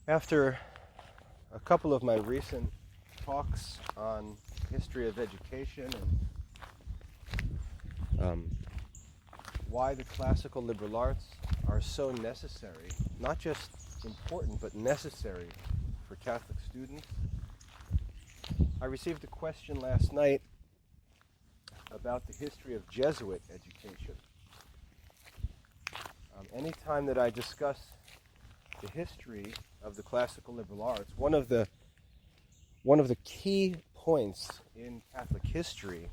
After a couple of my recent talks on history of education and why the classical liberal arts are so necessary, not just important, but necessary for Catholic students, I received a question last night about the history of Jesuit education. Anytime that I discuss the history of the classical liberal arts, one of the key points in Catholic history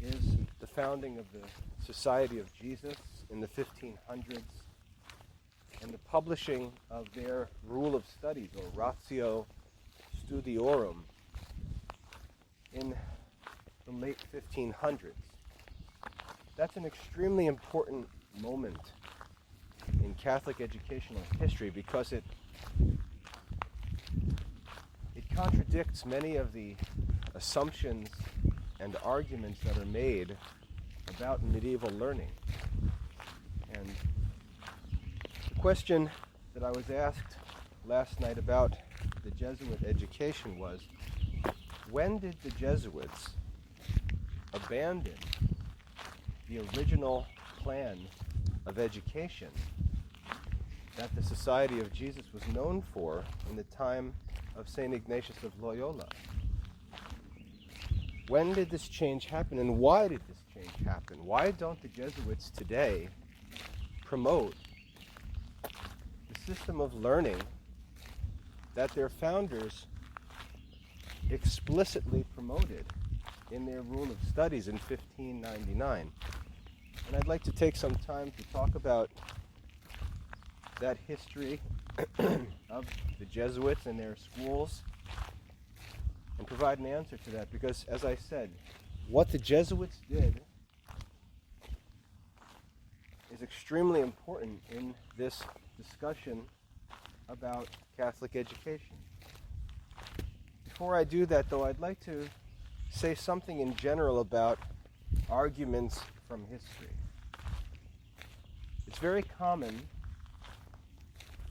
is the founding of the Society of Jesus in the 1500s and the publishing of their rule of studies, or Ratio Studiorum, in the late 1500s. That's an extremely important moment in Catholic educational history because it contradicts many of the assumptions and arguments that are made about medieval learning. And the question that I was asked last night about the Jesuit education was, when did the Jesuits abandon the original plan of education that the Society of Jesus was known for in the time of St. Ignatius of Loyola? When did this change happen, and why did this change happen? Why don't the Jesuits today promote the system of learning that their founders explicitly promoted in their rule of studies in 1599? And I'd like to take some time to talk about that history of the Jesuits and their schools and provide an answer to that, because, as I said, what the Jesuits did is extremely important in this discussion about Catholic education. Before I do that, though, I'd like to say something in general about arguments from history. It's very common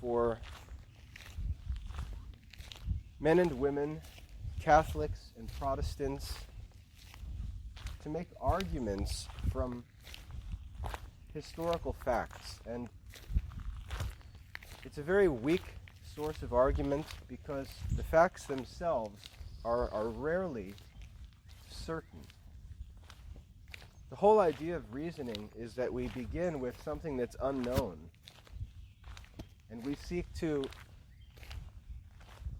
for men and women, Catholics and Protestants, to make arguments from historical facts. And it's a very weak source of argument because the facts themselves are rarely certain. The whole idea of reasoning is that we begin with something that's unknown, and we seek to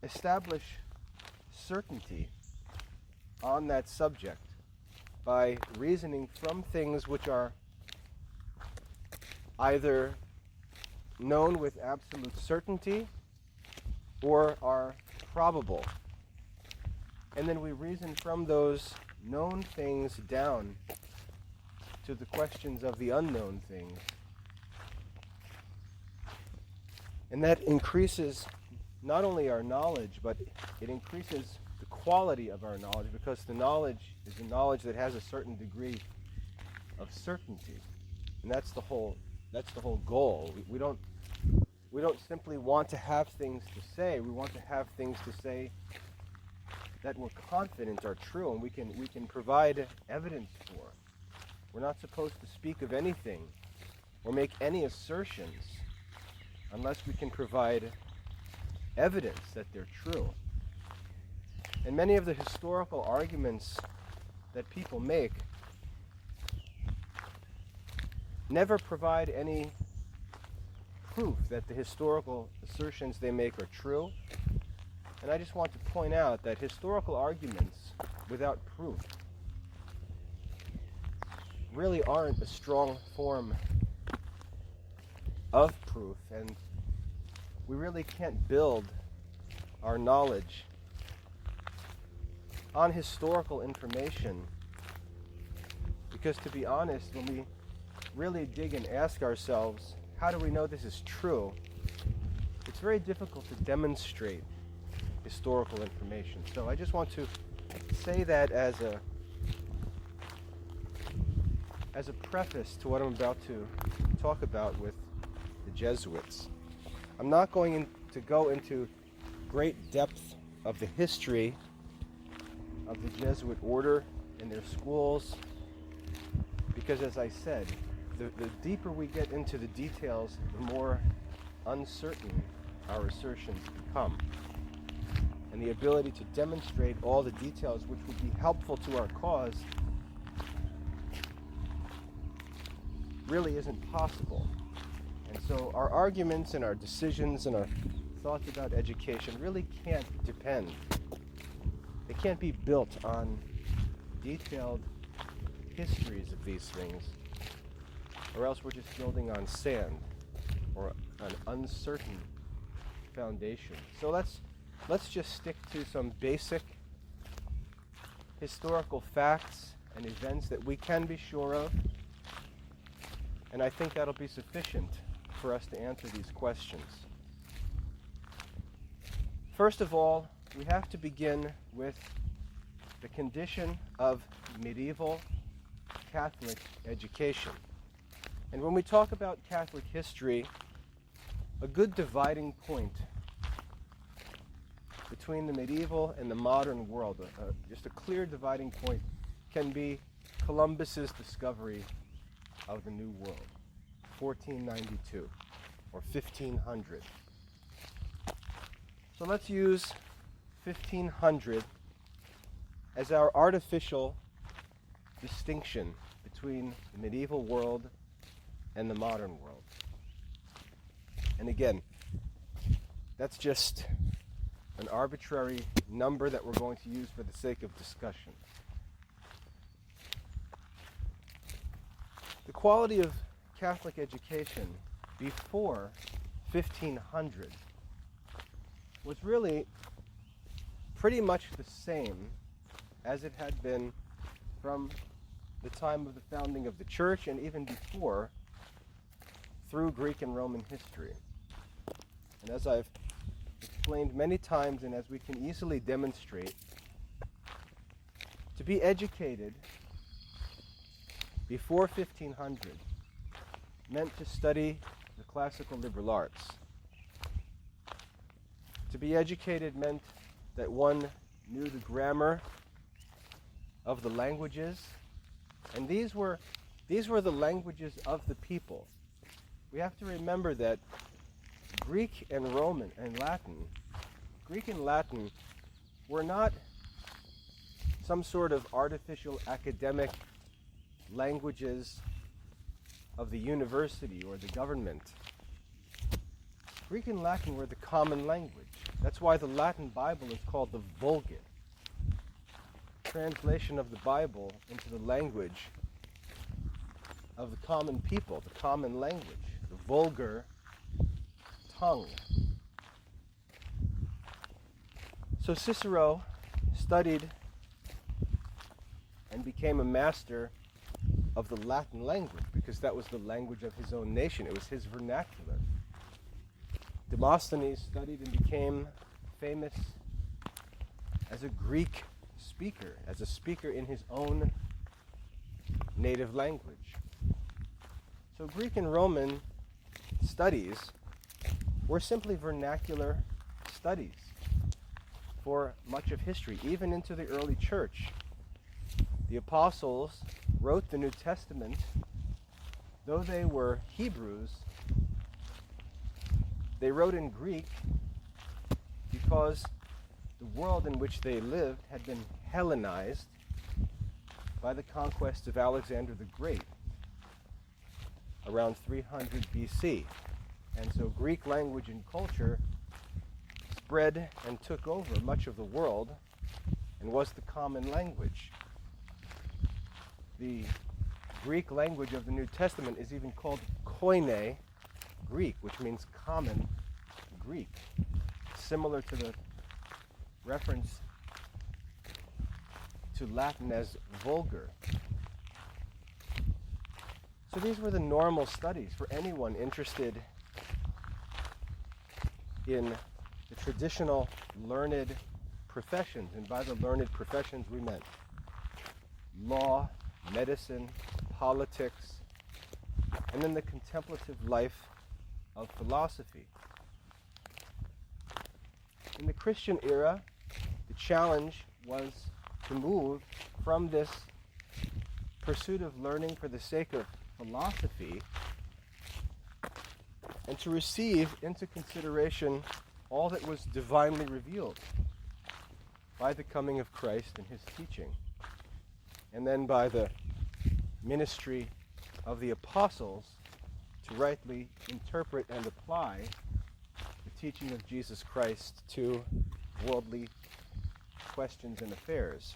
establish certainty on that subject by reasoning from things which are either known with absolute certainty or are probable. And then we reason from those known things down to the questions of the unknown things. And that increases not only our knowledge, but it increases the quality of our knowledge, because the knowledge is a knowledge that has a certain degree of certainty. And that's the whole goal. We don't simply want to have things to say. We want to have things to say that we're confident are true and we can provide evidence for. We're not supposed to speak of anything or make any assertions unless we can provide evidence that they're true. And many of the historical arguments that people make never provide any proof that the historical assertions they make are true. And I just want to point out that historical arguments without proof really aren't a strong form of proof, and we really can't build our knowledge on historical information, because, to be honest, when we really dig and ask ourselves, how do we know this is true? It's very difficult to demonstrate historical information. So I just want to say that as a preface to what I'm about to talk about with the Jesuits. I'm not going into to go into great depth of the history of the Jesuit order and their schools, because as I said, the deeper we get into the details, the more uncertain our assertions become. And the ability to demonstrate all the details which would be helpful to our cause really isn't possible. And so our arguments and our decisions and our thoughts about education really can't depend. They can't be built on detailed histories of these things, or else we're just building on sand or an uncertain foundation. So let's just stick to some basic historical facts and events that we can be sure of, and I think that'll be sufficient for us to answer these questions. First of all, we have to begin with the condition of medieval Catholic education. And when we talk about Catholic history, a good dividing point between the medieval and the modern world, just a clear dividing point, can be Columbus's discovery of the New World, 1492 or 1500. So let's use 1500 as our artificial distinction between the medieval world and the modern world. And again, that's just an arbitrary number that we're going to use for the sake of discussion. The quality of Catholic education before 1500 was really pretty much the same as it had been from the time of the founding of the church and even before, through Greek and Roman history. And as I've explained many times, and as we can easily demonstrate, to be educated before 1500 meant to study the classical liberal arts. To be educated meant that one knew the grammar of the languages, and these were the languages of the people. We have to remember that Greek and Roman and Greek and Latin were not some sort of artificial academic languages of the university or the government. Greek and Latin were the common language. That's why the Latin Bible is called the Vulgate. Translation of the Bible into the language of the common people, the common language, the vulgar tongue. So Cicero studied and became a master of the Latin language because that was the language of his own nation. It was his vernacular. Demosthenes studied and became famous as a Greek speaker, as a speaker in his own native language. So Greek and Roman studies were simply vernacular studies for much of history, even into the early church. The apostles wrote the New Testament, though they were Hebrews, they wrote in Greek because the world in which they lived had been Hellenized by the conquest of Alexander the Great around 300 BC. And so Greek language and culture spread and took over much of the world and was the common language. The Greek language of the New Testament is even called Koine Greek, which means common Greek, similar to the reference to Latin as vulgar. So these were the normal studies for anyone interested in the traditional learned professions. And by the learned professions we meant law, medicine, politics, and then the contemplative life of philosophy. In the Christian era, the challenge was to move from this pursuit of learning for the sake of philosophy and to receive into consideration all that was divinely revealed by the coming of Christ and his teaching, and then by the ministry of the apostles to rightly interpret and apply the teaching of Jesus Christ to worldly questions and affairs.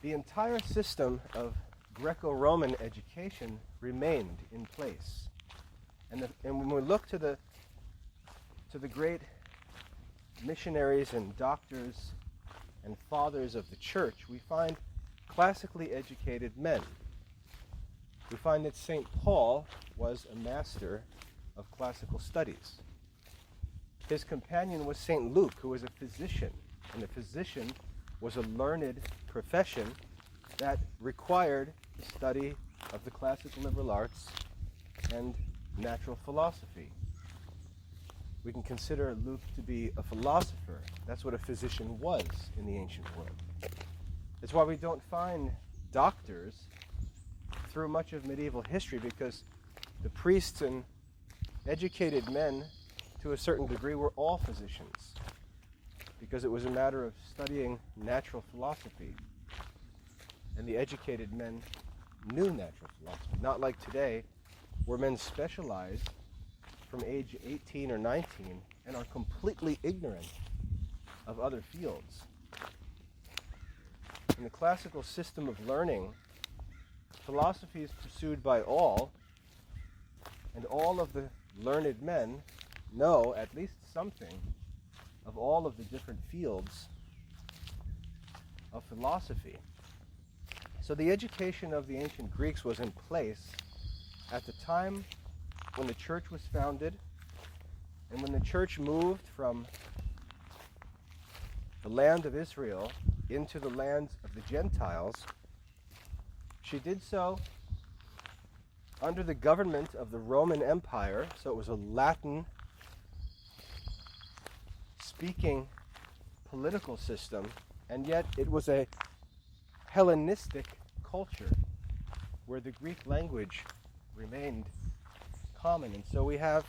The entire system of Greco-Roman education remained in place. And when we look to the great missionaries and doctors and fathers of the church, we find classically educated men. We find that St. Paul was a master of classical studies. His companion was St. Luke, who was a physician, and a physician was a learned profession that required the study of the classical liberal arts and natural philosophy. We can consider Luke to be a philosopher. That's what a physician was in the ancient world. That's why we don't find doctors through much of medieval history, because the priests and educated men, to a certain degree, were all physicians, because it was a matter of studying natural philosophy. And the educated men knew natural philosophy, not like today, where men specialize from age 18 or 19 and are completely ignorant of other fields. In the classical system of learning, philosophy is pursued by all, and all of the learned men know at least something of all of the different fields of philosophy. So the education of the ancient Greeks was in place at the time when the church was founded, and when the church moved from the land of Israel into the lands of the Gentiles. She did so under the government of the Roman Empire, so it was a Latin-speaking political system, and yet it was a Hellenistic culture where the Greek language remained common. And so we have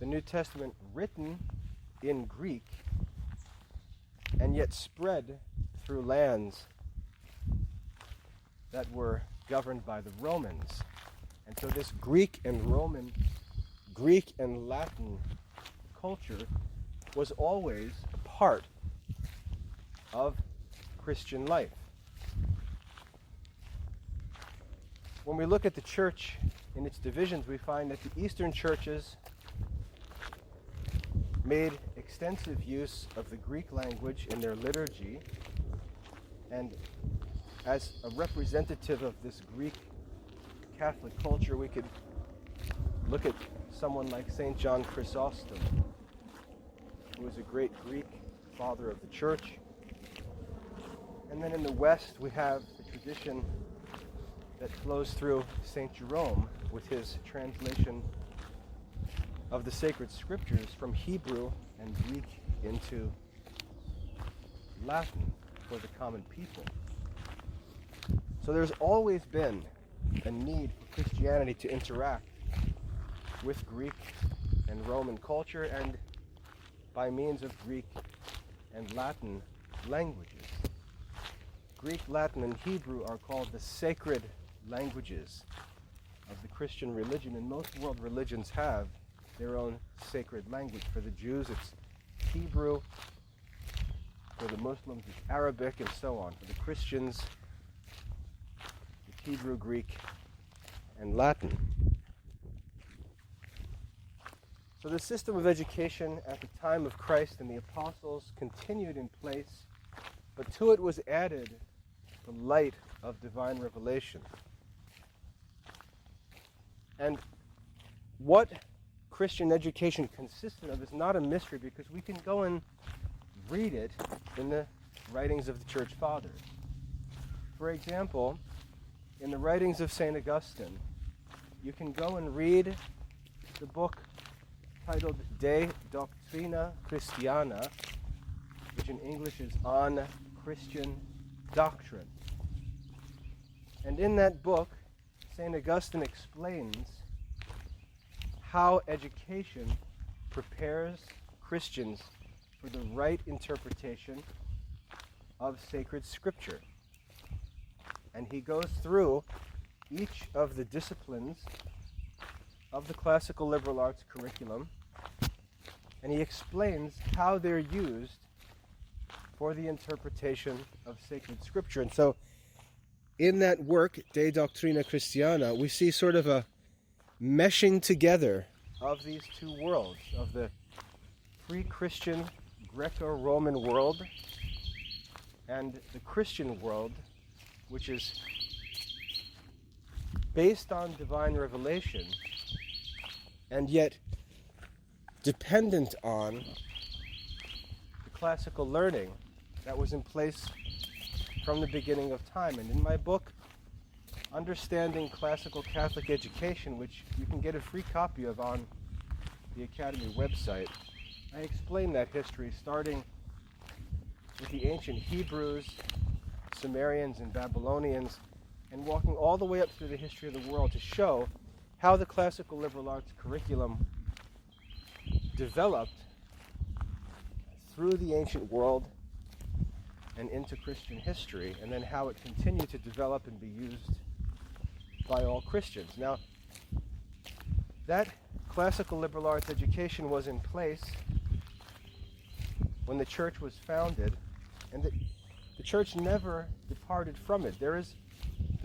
the New Testament written in Greek and yet spread through lands that were governed by the Romans. And so this Greek and Latin culture was always a part of Christian life. When we look at the church in its divisions, we find that the Eastern churches made extensive use of the Greek language in their liturgy, and as a representative of this Greek Catholic culture, we could look at someone like St. John Chrysostom, who was a great Greek father of the church. And then in the West, we have the tradition that flows through St. Jerome with his translation of the sacred scriptures from Hebrew and Greek into Latin for the common people. So there's always been a need for Christianity to interact with Greek and Roman culture, and by means of Greek and Latin languages. Greek, Latin, and Hebrew are called the sacred languages of the Christian religion, and most world religions have their own sacred language. For the Jews, it's Hebrew. For the Muslims, it's Arabic, and so on. For the Christians, it's Hebrew, Greek, and Latin. So the system of education at the time of Christ and the apostles continued in place, but to it was added the light of divine revelation. And what Christian education consisted of is not a mystery, because we can go and read it in the writings of the Church Fathers. For example, in the writings of St. Augustine, you can go and read the book titled De Doctrina Christiana, which in English is On Christian Doctrine. And in that book, St. Augustine explains how education prepares Christians for the right interpretation of sacred scripture. And he goes through each of the disciplines of the classical liberal arts curriculum, and he explains how they're used for the interpretation of sacred scripture. And so in that work, De Doctrina Christiana, we see sort of a meshing together of these two worlds, of the pre-Christian Greco-Roman world and the Christian world, which is based on divine revelation and yet dependent on the classical learning that was in place from the beginning of time. And in my book, Understanding Classical Catholic Education, which you can get a free copy of on the Academy website, I explain that history starting with the ancient Hebrews, Sumerians, and Babylonians, and walking all the way up through the history of the world to show how the classical liberal arts curriculum developed through the ancient world and into Christian history, and then how it continued to develop and be used by all Christians. Now, that classical liberal arts education was in place when the church was founded, and the church never departed from it. There's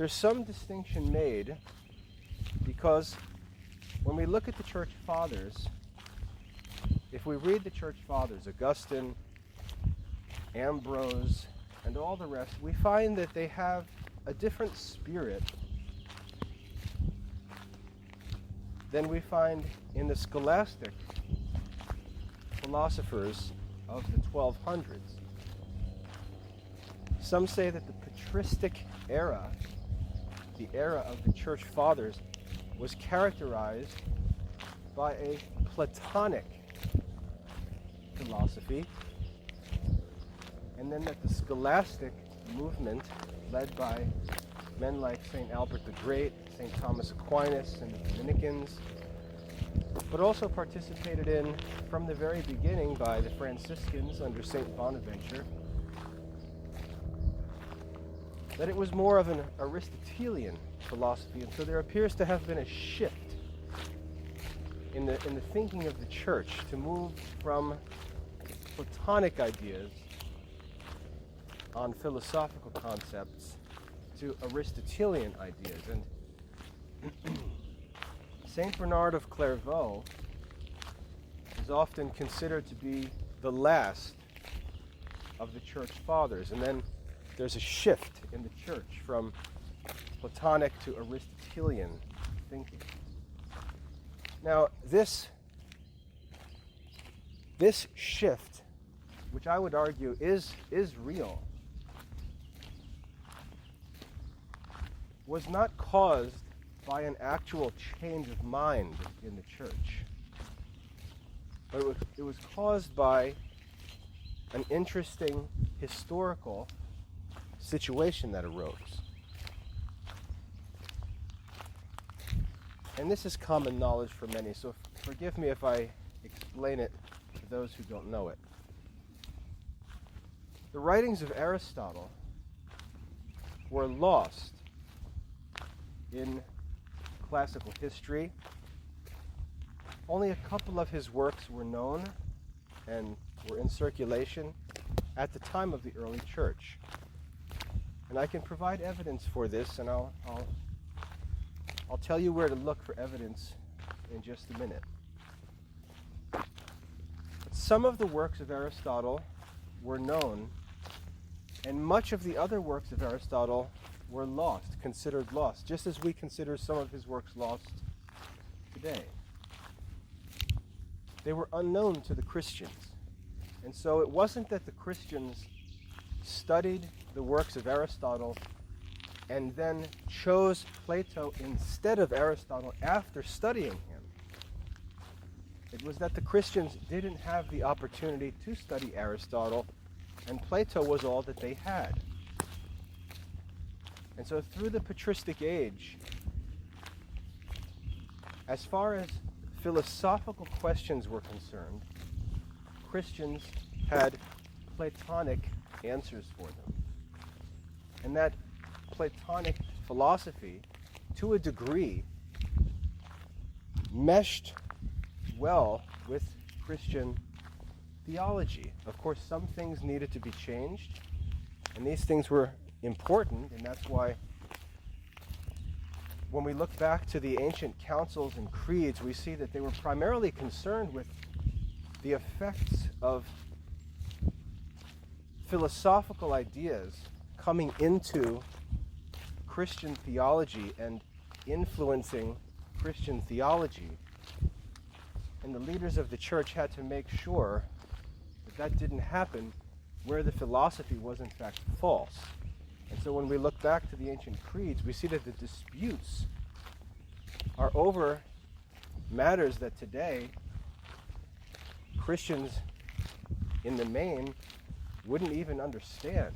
some distinction made, because when we look at the church fathers, if we read the church fathers, Augustine, Ambrose, and all the rest, we find that they have a different spirit than we find in the scholastic philosophers of the 1200s. Some say that the patristic era, the era of the church fathers, was characterized by a Platonic philosophy, and then that the scholastic movement, led by men like St. Albert the Great, St. Thomas Aquinas, and the Dominicans, but also participated in from the very beginning by the Franciscans under St. Bonaventure, that it was more of an Aristotelian philosophy. And so there appears to have been a shift in the thinking of the church to move from Platonic ideas on philosophical concepts to Aristotelian ideas. And Saint Bernard of Clerval is often considered to be the last of the church fathers. And then there's a shift in the church from Platonic to Aristotelian thinking. Now, this shift, which I would argue is real, was not caused by an actual change of mind in the church, but it was caused by an interesting historical situation that arose. And this is common knowledge for many, so forgive me if I explain it to those who don't know it. The writings of Aristotle were lost in classical history. Only a couple of his works were known and were in circulation at the time of the early church. And I can provide evidence for this, and I'll tell you where to look for evidence in just a minute. But some of the works of Aristotle were known, and much of the other works of Aristotle were lost, considered lost, just as we consider some of his works lost today. They were unknown to the Christians. And so it wasn't that the Christians studied the works of Aristotle and then chose Plato instead of Aristotle after studying him. It was that the Christians didn't have the opportunity to study Aristotle, and Plato was all that they had. And so through the patristic age, as far as philosophical questions were concerned, Christians had Platonic answers for them. And that Platonic philosophy, to a degree, meshed well with Christian theology. Of course, some things needed to be changed, and these things were important, and that's why when we look back to the ancient councils and creeds, we see that they were primarily concerned with the effects of philosophical ideas coming into Christian theology and influencing Christian theology. And the leaders of the church had to make sure that that didn't happen where the philosophy was in fact false. And so when we look back to the ancient creeds, we see that the disputes are over matters that today Christians in the main wouldn't even understand.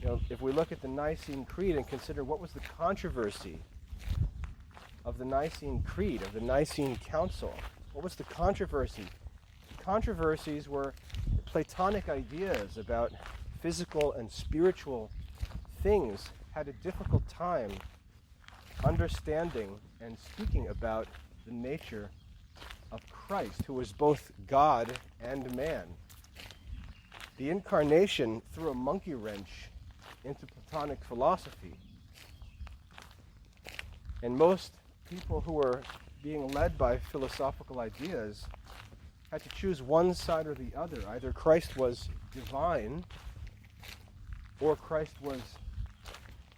You know, if we look at the Nicene Creed and consider what was the controversy of the Nicene Creed, of the Nicene Council, what was the controversy? The controversies were Platonic ideas about physical and spiritual things had a difficult time understanding and speaking about the nature of Christ, who was both God and man. The incarnation threw a monkey wrench into Platonic philosophy. And most people who were being led by philosophical ideas had to choose one side or the other. Either Christ was divine or Christ was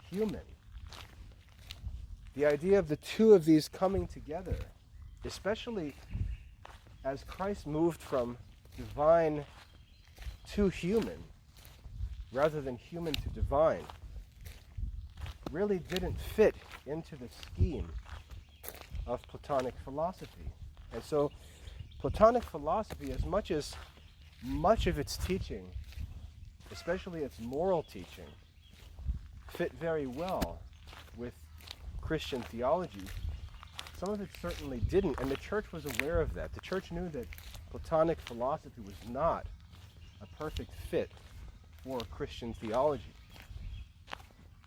human. The idea of the two of these coming together, especially as Christ moved from divine to human, rather than human to divine, really didn't fit into the scheme of Platonic philosophy. And so Platonic philosophy, as much of its teaching, especially its moral teaching, fit very well with Christian theology, some of it certainly didn't, and the church was aware of that. The church knew that Platonic philosophy was not a perfect fit for Christian theology.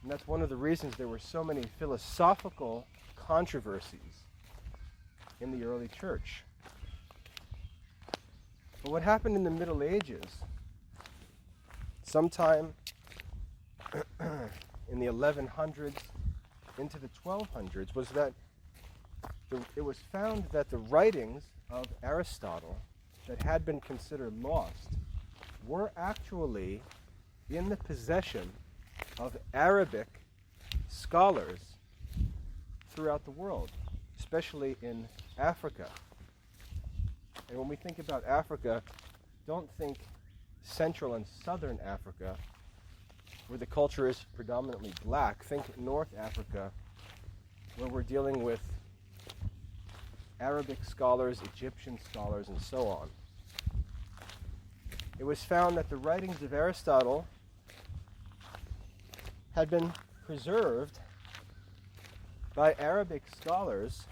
And that's one of the reasons there were so many philosophical controversies in the early church. But what happened in the Middle Ages, sometime in the 1100s into the 1200s, was that it was found that the writings of Aristotle that had been considered lost were actually in the possession of Arabic scholars throughout the world, especially in Africa. And when we think about Africa, don't think Central and Southern Africa, where the culture is predominantly black. Think North Africa, where we're dealing with Arabic scholars, Egyptian scholars, and so on. It was found that the writings of Aristotle had been preserved by Arabic scholars,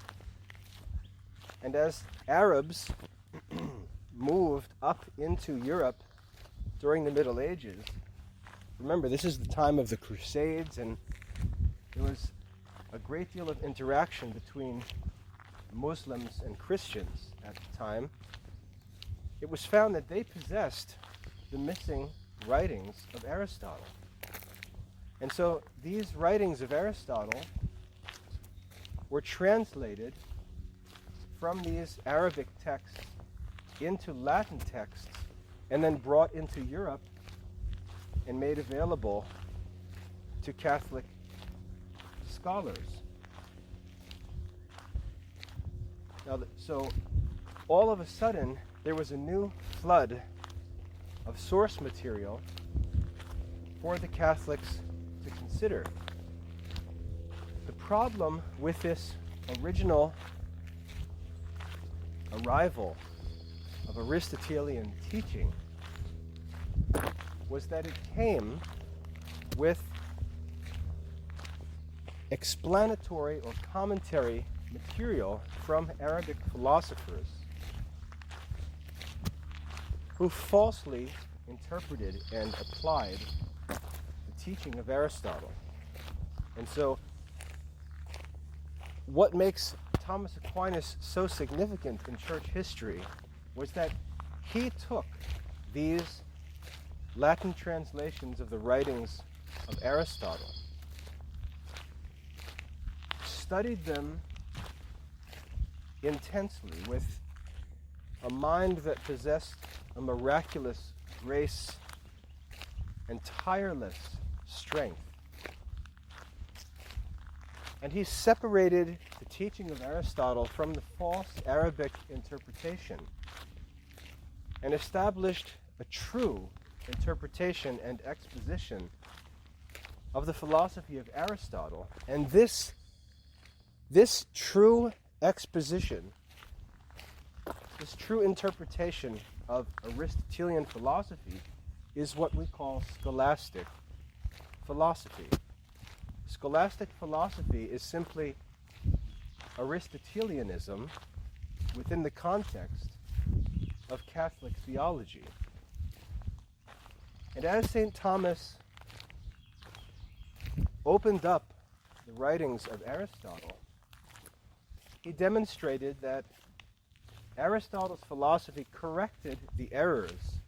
and as Arabs moved up into Europe during the Middle Ages, remember, this is the time of the Crusades, and there was a great deal of interaction between Muslims and Christians at the time. It was found that they possessed the missing writings of Aristotle. And so these writings of Aristotle were translated from these Arabic texts into Latin texts and then brought into Europe and made available to Catholic scholars. Now, so all of a sudden, there was a new flood of source material for the Catholics to consider. The problem with this original arrival of Aristotelian teaching was that it came with explanatory or commentary material from Arabic philosophers who falsely interpreted and applied the teaching of Aristotle. And so, what makes Thomas Aquinas so significant in church history was that he took these Latin translations of the writings of Aristotle, studied them intensely with a mind that possessed a miraculous grace and tireless strength. And he separated the teaching of Aristotle from the false Arabic interpretation and established a true interpretation and exposition of the philosophy of Aristotle. And this true exposition, this true interpretation of Aristotelian philosophy is what we call scholastic philosophy. Scholastic philosophy is simply Aristotelianism within the context of Catholic theology. And as St. Thomas opened up the writings of Aristotle, he demonstrated that Aristotle's philosophy corrected the errors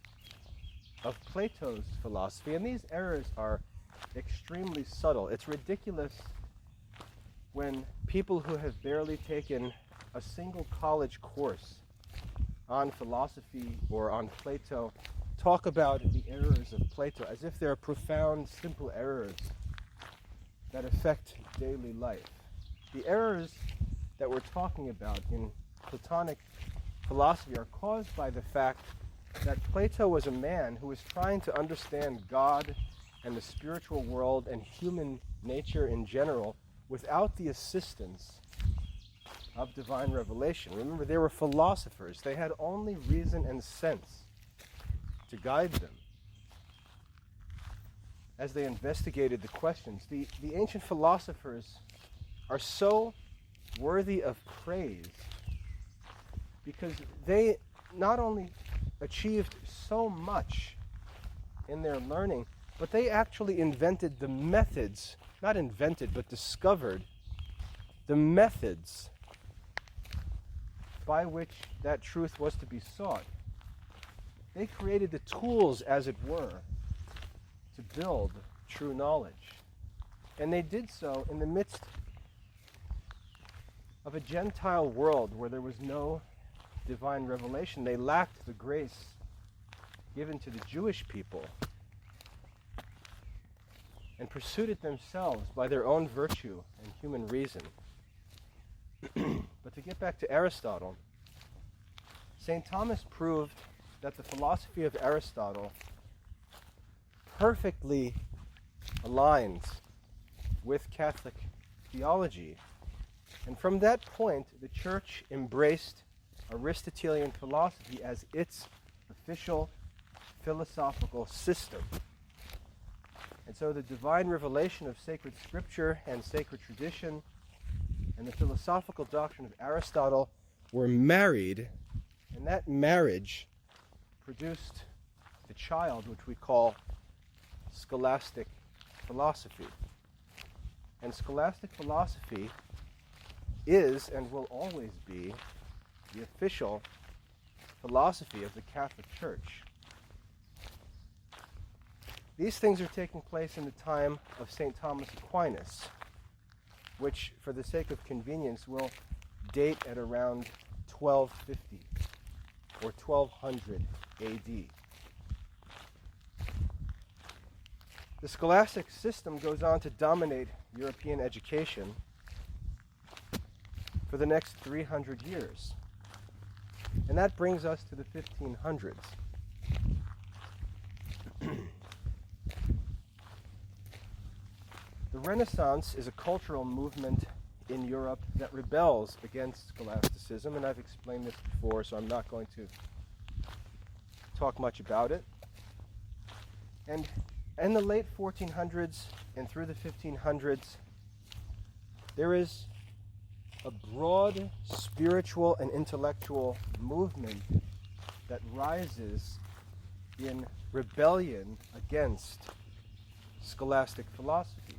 of Plato's philosophy, and these errors are extremely subtle. It's ridiculous when people who have barely taken a single college course on philosophy or on Plato talk about the errors of Plato as if they're profound, simple errors that affect daily life. The errors that we're talking about in Platonic philosophy are caused by the fact that Plato was a man who was trying to understand God and the spiritual world and human nature in general without the assistance of divine revelation. Remember, they were philosophers. They had only reason and sense to guide them as they investigated the questions. The ancient philosophers are so worthy of praise because they not only achieved so much in their learning, but they actually invented the methods, not invented, but discovered the methods by which that truth was to be sought. They created the tools, as it were, to build true knowledge. And they did so in the midst of a Gentile world where there was no divine revelation. They lacked the grace given to the Jewish people and pursued it themselves by their own virtue and human reason. But to get back to Aristotle, St. Thomas proved that the philosophy of Aristotle perfectly aligns with Catholic theology. And from that point, the Church embraced Aristotelian philosophy as its official philosophical system. And so the divine revelation of sacred scripture and sacred tradition and the philosophical doctrine of Aristotle were married, and that marriage produced the child which we call scholastic philosophy. And scholastic philosophy is and will always be the official philosophy of the Catholic Church. These things are taking place in the time of St. Thomas Aquinas, which, for the sake of convenience, will date at around 1250 or 1200 AD. The scholastic system goes on to dominate European education for the next 300 years. And that brings us to the 1500s. The Renaissance is a cultural movement in Europe that rebels against scholasticism, and I've explained this before, so I'm not going to talk much about it. And in the late 1400s and through the 1500s, there is a broad spiritual and intellectual movement that rises in rebellion against scholastic philosophy.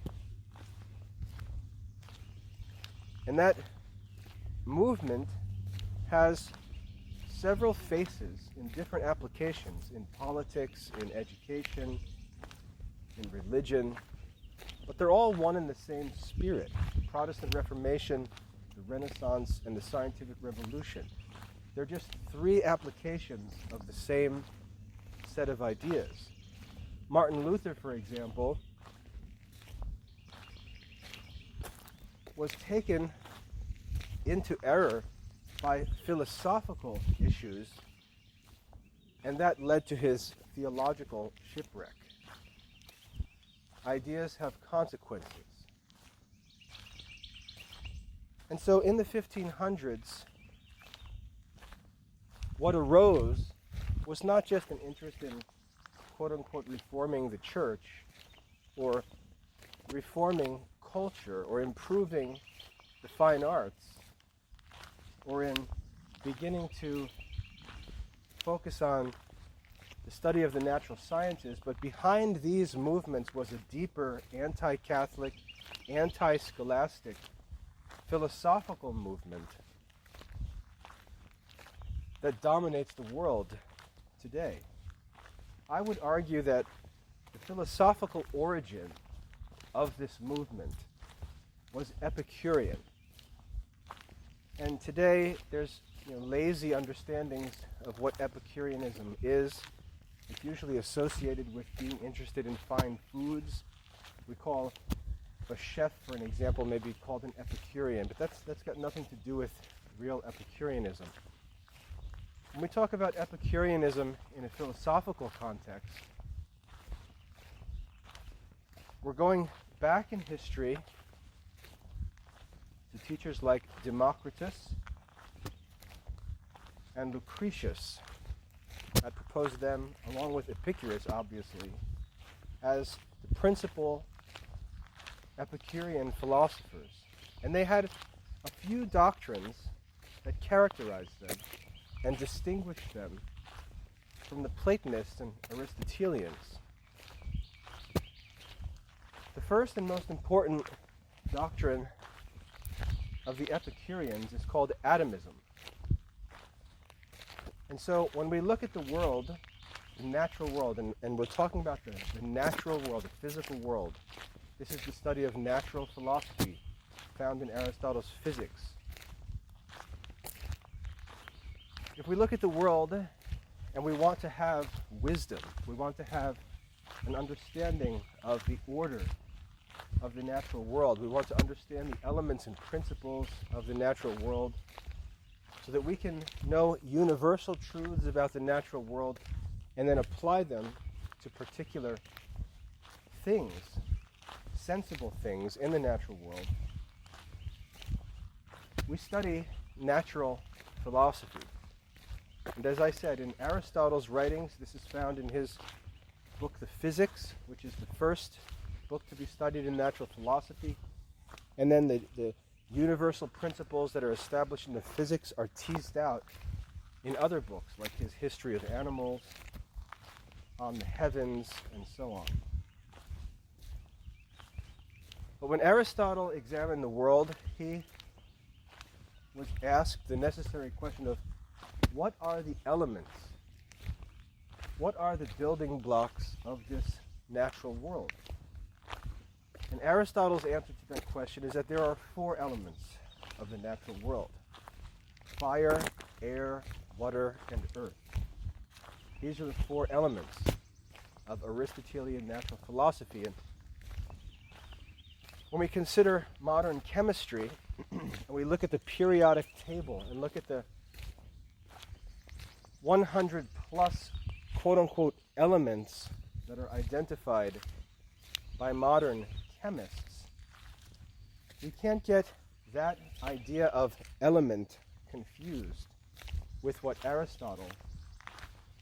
And that movement has several faces in different applications, in politics, in education, in religion, but they're all one and the same spirit: the Protestant Reformation, the Renaissance, and the Scientific Revolution. They're just three applications of the same set of ideas. Martin Luther, for example, was taken into error by philosophical issues, and that led to his theological shipwreck. Ideas have consequences. And so in the 1500s, what arose was not just an interest in quote-unquote reforming the church or reforming culture or improving the fine arts or in beginning to focus on the study of the natural sciences, but behind these movements was a deeper anti-Catholic, anti-scholastic, philosophical movement that dominates the world today. I would argue that the philosophical origin of this movement was Epicurean. And today there's lazy understandings of what Epicureanism is. It's usually associated with being interested in fine foods. We call a chef, for an example, maybe called an Epicurean, but that's got nothing to do with real Epicureanism. When we talk about Epicureanism in a philosophical context, we're going back in history to teachers like Democritus and Lucretius. I propose them, along with Epicurus, obviously, as the principal Epicurean philosophers. And they had a few doctrines that characterized them and distinguished them from the Platonists and Aristotelians. The first and most important doctrine of the Epicureans is called atomism. And so when we look at the world, the natural world, and we're talking about the natural world, the physical world, this is the study of natural philosophy found in Aristotle's Physics. If we look at the world and we want to have wisdom, we want to have an understanding of the order of the natural world, we want to understand the elements and principles of the natural world so that we can know universal truths about the natural world and then apply them to particular things, sensible things in the natural world. We study natural philosophy. And as I said, in Aristotle's writings, this is found in his book, The Physics, which is the first book to be studied in natural philosophy. And then the universal principles that are established in the physics are teased out in other books, like his History of Animals, On the Heavens, and so on. But when Aristotle examined the world, he was asked the necessary question of, what are the elements? What are the building blocks of this natural world? And Aristotle's answer to that question is that there are four elements of the natural world: fire, air, water, and earth. These are the four elements of Aristotelian natural philosophy. And when we consider modern chemistry, and we look at the periodic table and look at the 100 plus quote-unquote elements that are identified by modern chemists, we can't get that idea of element confused with what Aristotle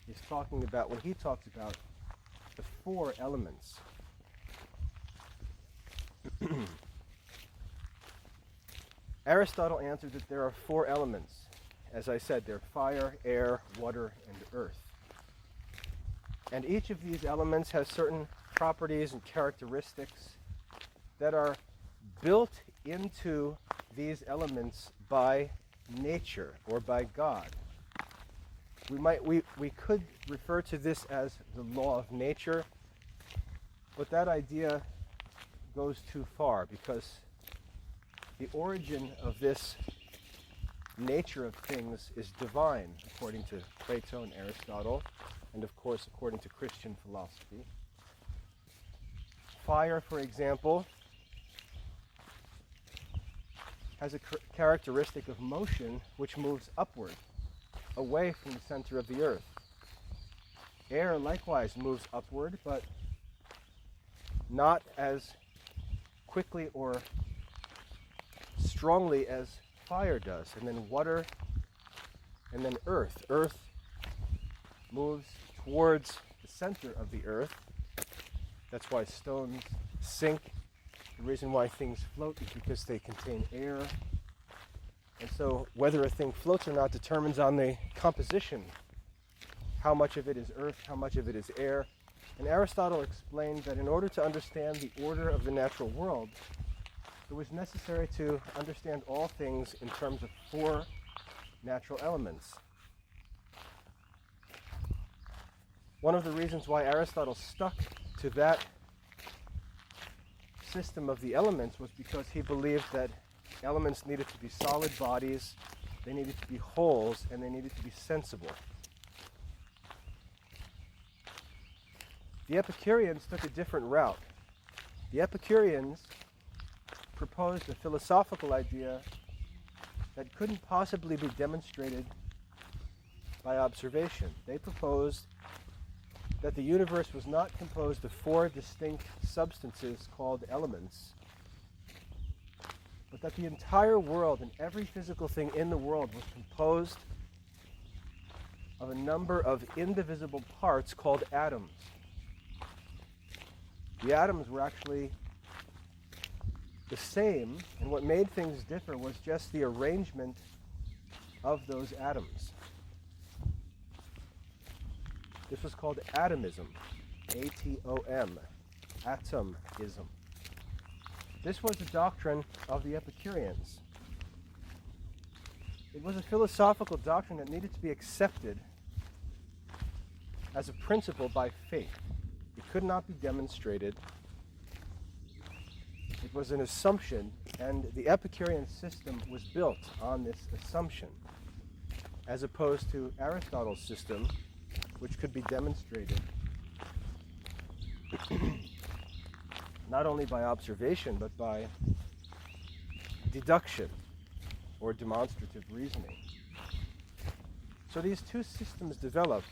is talking about when he talks about the four elements. Aristotle answered that there are four elements. As I said, they're fire, air, water, and earth. And each of these elements has certain properties and characteristics that are built into these elements by nature or by God. We could refer to this as the law of nature, but that idea goes too far because the origin of this nature of things is divine, according to Plato and Aristotle, and of course according to Christian philosophy. Fire, for example, has a characteristic of motion which moves upward, away from the center of the earth. Air likewise moves upward, but not as quickly or strongly as fire does. And then water, and then earth. Earth moves towards the center of the earth. That's why stones sink. The reason why things float is because they contain air. And so whether a thing floats or not determines on the composition. How much of it is earth, how much of it is air. And Aristotle explained that in order to understand the order of the natural world, it was necessary to understand all things in terms of four natural elements. One of the reasons why Aristotle stuck to that system of the elements was because he believed that elements needed to be solid bodies, they needed to be wholes, and they needed to be sensible. The Epicureans took a different route. The Epicureans proposed a philosophical idea that couldn't possibly be demonstrated by observation. They proposed that the universe was not composed of four distinct substances called elements, but that the entire world and every physical thing in the world was composed of a number of indivisible parts called atoms. The atoms were actually the same, and what made things differ was just the arrangement of those atoms. This was called atomism, A-T-O-M, atomism. This was the doctrine of the Epicureans. It was a philosophical doctrine that needed to be accepted as a principle by faith. It could not be demonstrated. It was an assumption, and the Epicurean system was built on this assumption, as opposed to Aristotle's system, which could be demonstrated not only by observation, but by deduction or demonstrative reasoning. So these two systems developed,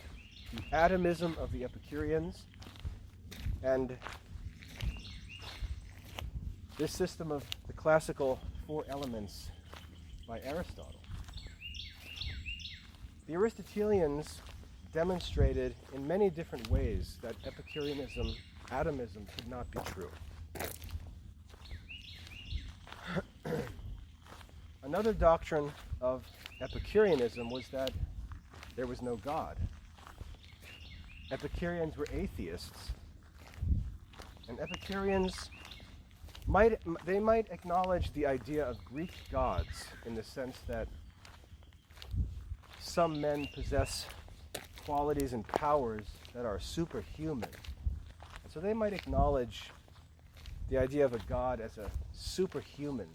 the atomism of the Epicureans and this system of the classical four elements by Aristotle. The Aristotelians demonstrated in many different ways that Epicureanism, atomism, could not be true. Another doctrine of Epicureanism was that there was no God. Epicureans were atheists, and Epicureans might acknowledge the idea of Greek gods in the sense that some men possess qualities and powers that are superhuman. And so they might acknowledge the idea of a god as a superhuman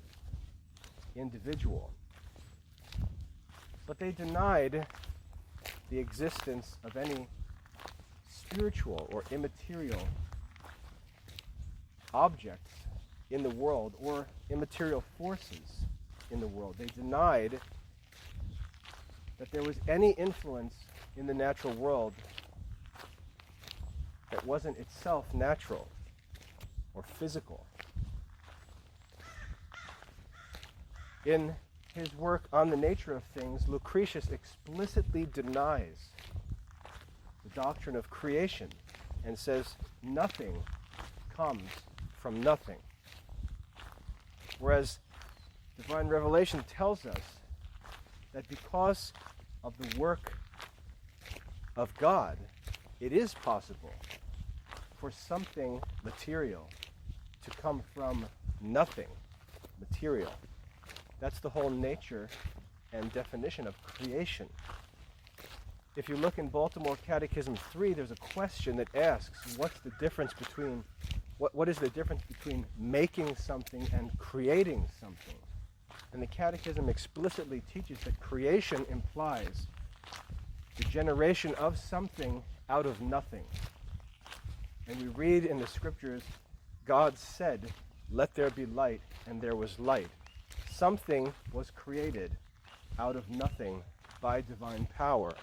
individual. But they denied the existence of any spiritual or immaterial objects in the world or immaterial forces in the world. They denied that there was any influence in the natural world that wasn't itself natural or physical. In his work on the nature of things, Lucretius explicitly denies the doctrine of creation and says nothing comes from nothing. Whereas divine revelation tells us that because of the work of God, it is possible for something material to come from nothing material. That's the whole nature and definition of creation. If you look in Baltimore Catechism 3, there's a question that asks, what is the difference between making something and creating something? And the Catechism explicitly teaches that creation implies the generation of something out of nothing. And we read in the scriptures, God said, "Let there be light," and there was light. Something was created out of nothing by divine power.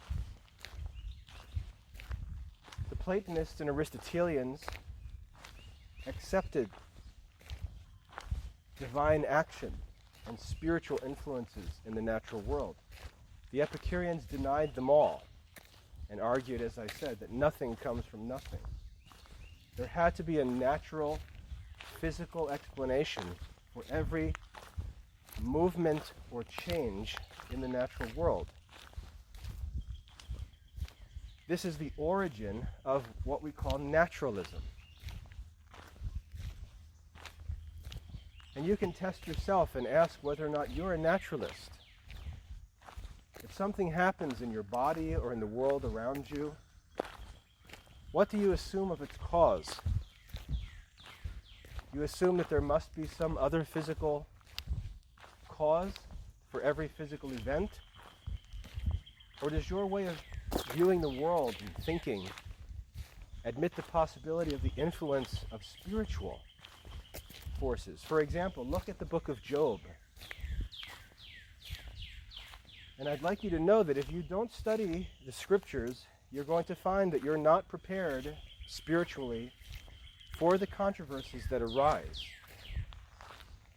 The Platonists and Aristotelians accepted divine action and spiritual influences in the natural world. The Epicureans denied them all and argued, as I said, that nothing comes from nothing. There had to be a natural, physical explanation for every movement or change in the natural world. This is the origin of what we call naturalism. And you can test yourself and ask whether or not you're a naturalist. If something happens in your body or in the world around you, what do you assume of its cause? You assume that there must be some other physical cause for every physical event? Or does your way of viewing the world and thinking admit the possibility of the influence of spiritual forces? For example, look at the book of Job. And I'd like you to know that if you don't study the scriptures, you're going to find that you're not prepared spiritually for the controversies that arise.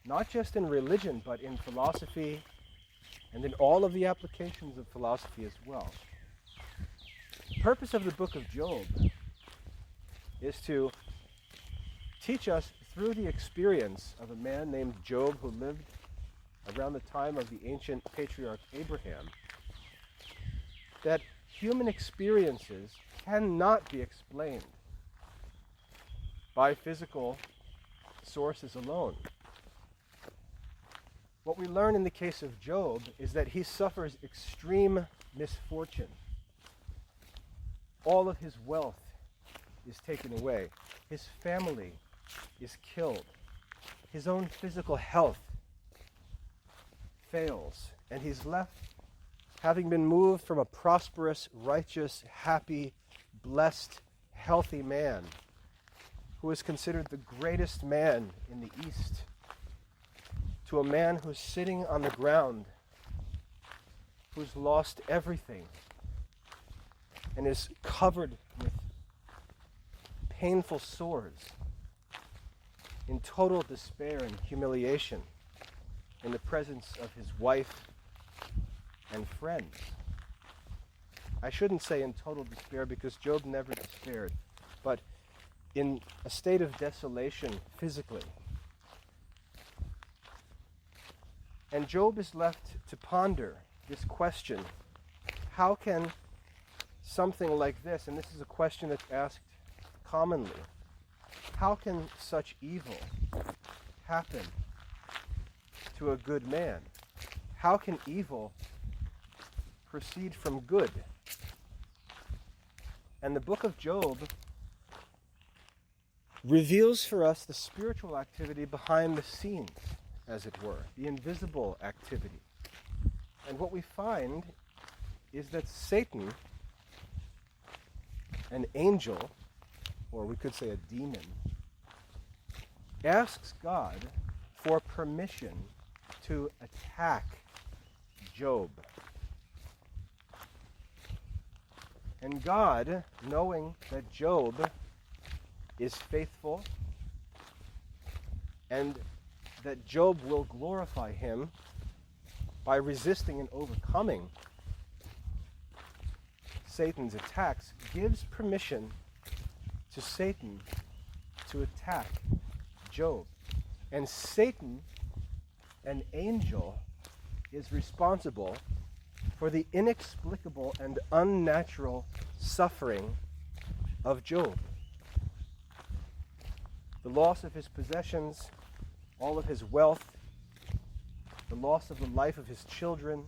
Not just in religion, but in philosophy and in all of the applications of philosophy as well. The purpose of the book of Job is to teach us through the experience of a man named Job who lived around the time of the ancient patriarch Abraham, that human experiences cannot be explained by physical sources alone. What we learn in the case of Job is that he suffers extreme misfortune. All of his wealth is taken away. His family is killed. His own physical health fails, and he's left having been moved from a prosperous, righteous, happy, blessed, healthy man who is considered the greatest man in the East to a man who's sitting on the ground, who's lost everything and is covered with painful sores, in total despair and humiliation in the presence of his wife and friends. I shouldn't say in total despair because Job never despaired, but in a state of desolation physically. And Job is left to ponder this question: how can something like this, and this is a question that's asked commonly, how can such evil happen to a good man? How can evil proceed from good? And the book of Job reveals for us the spiritual activity behind the scenes, as it were, the invisible activity. And what we find is that Satan, an angel, or we could say a demon, asks God for permission to attack Job. And God, knowing that Job is faithful and that Job will glorify him by resisting and overcoming Satan's attacks, gives permission to Satan to attack Job. And Satan, an angel, is responsible for the inexplicable and unnatural suffering of Job. The loss of his possessions, all of his wealth, the loss of the life of his children,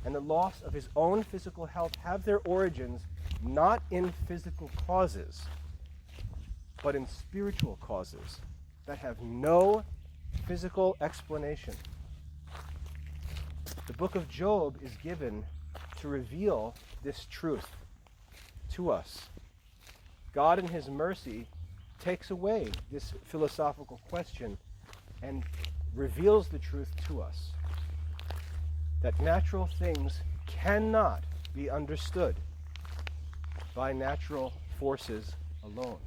and the loss of his own physical health have their origins not in physical causes, but in spiritual causes that have no physical explanation. The book of Job is given to reveal this truth to us. God in his mercy takes away this philosophical question and reveals the truth to us, that natural things cannot be understood by natural forces alone.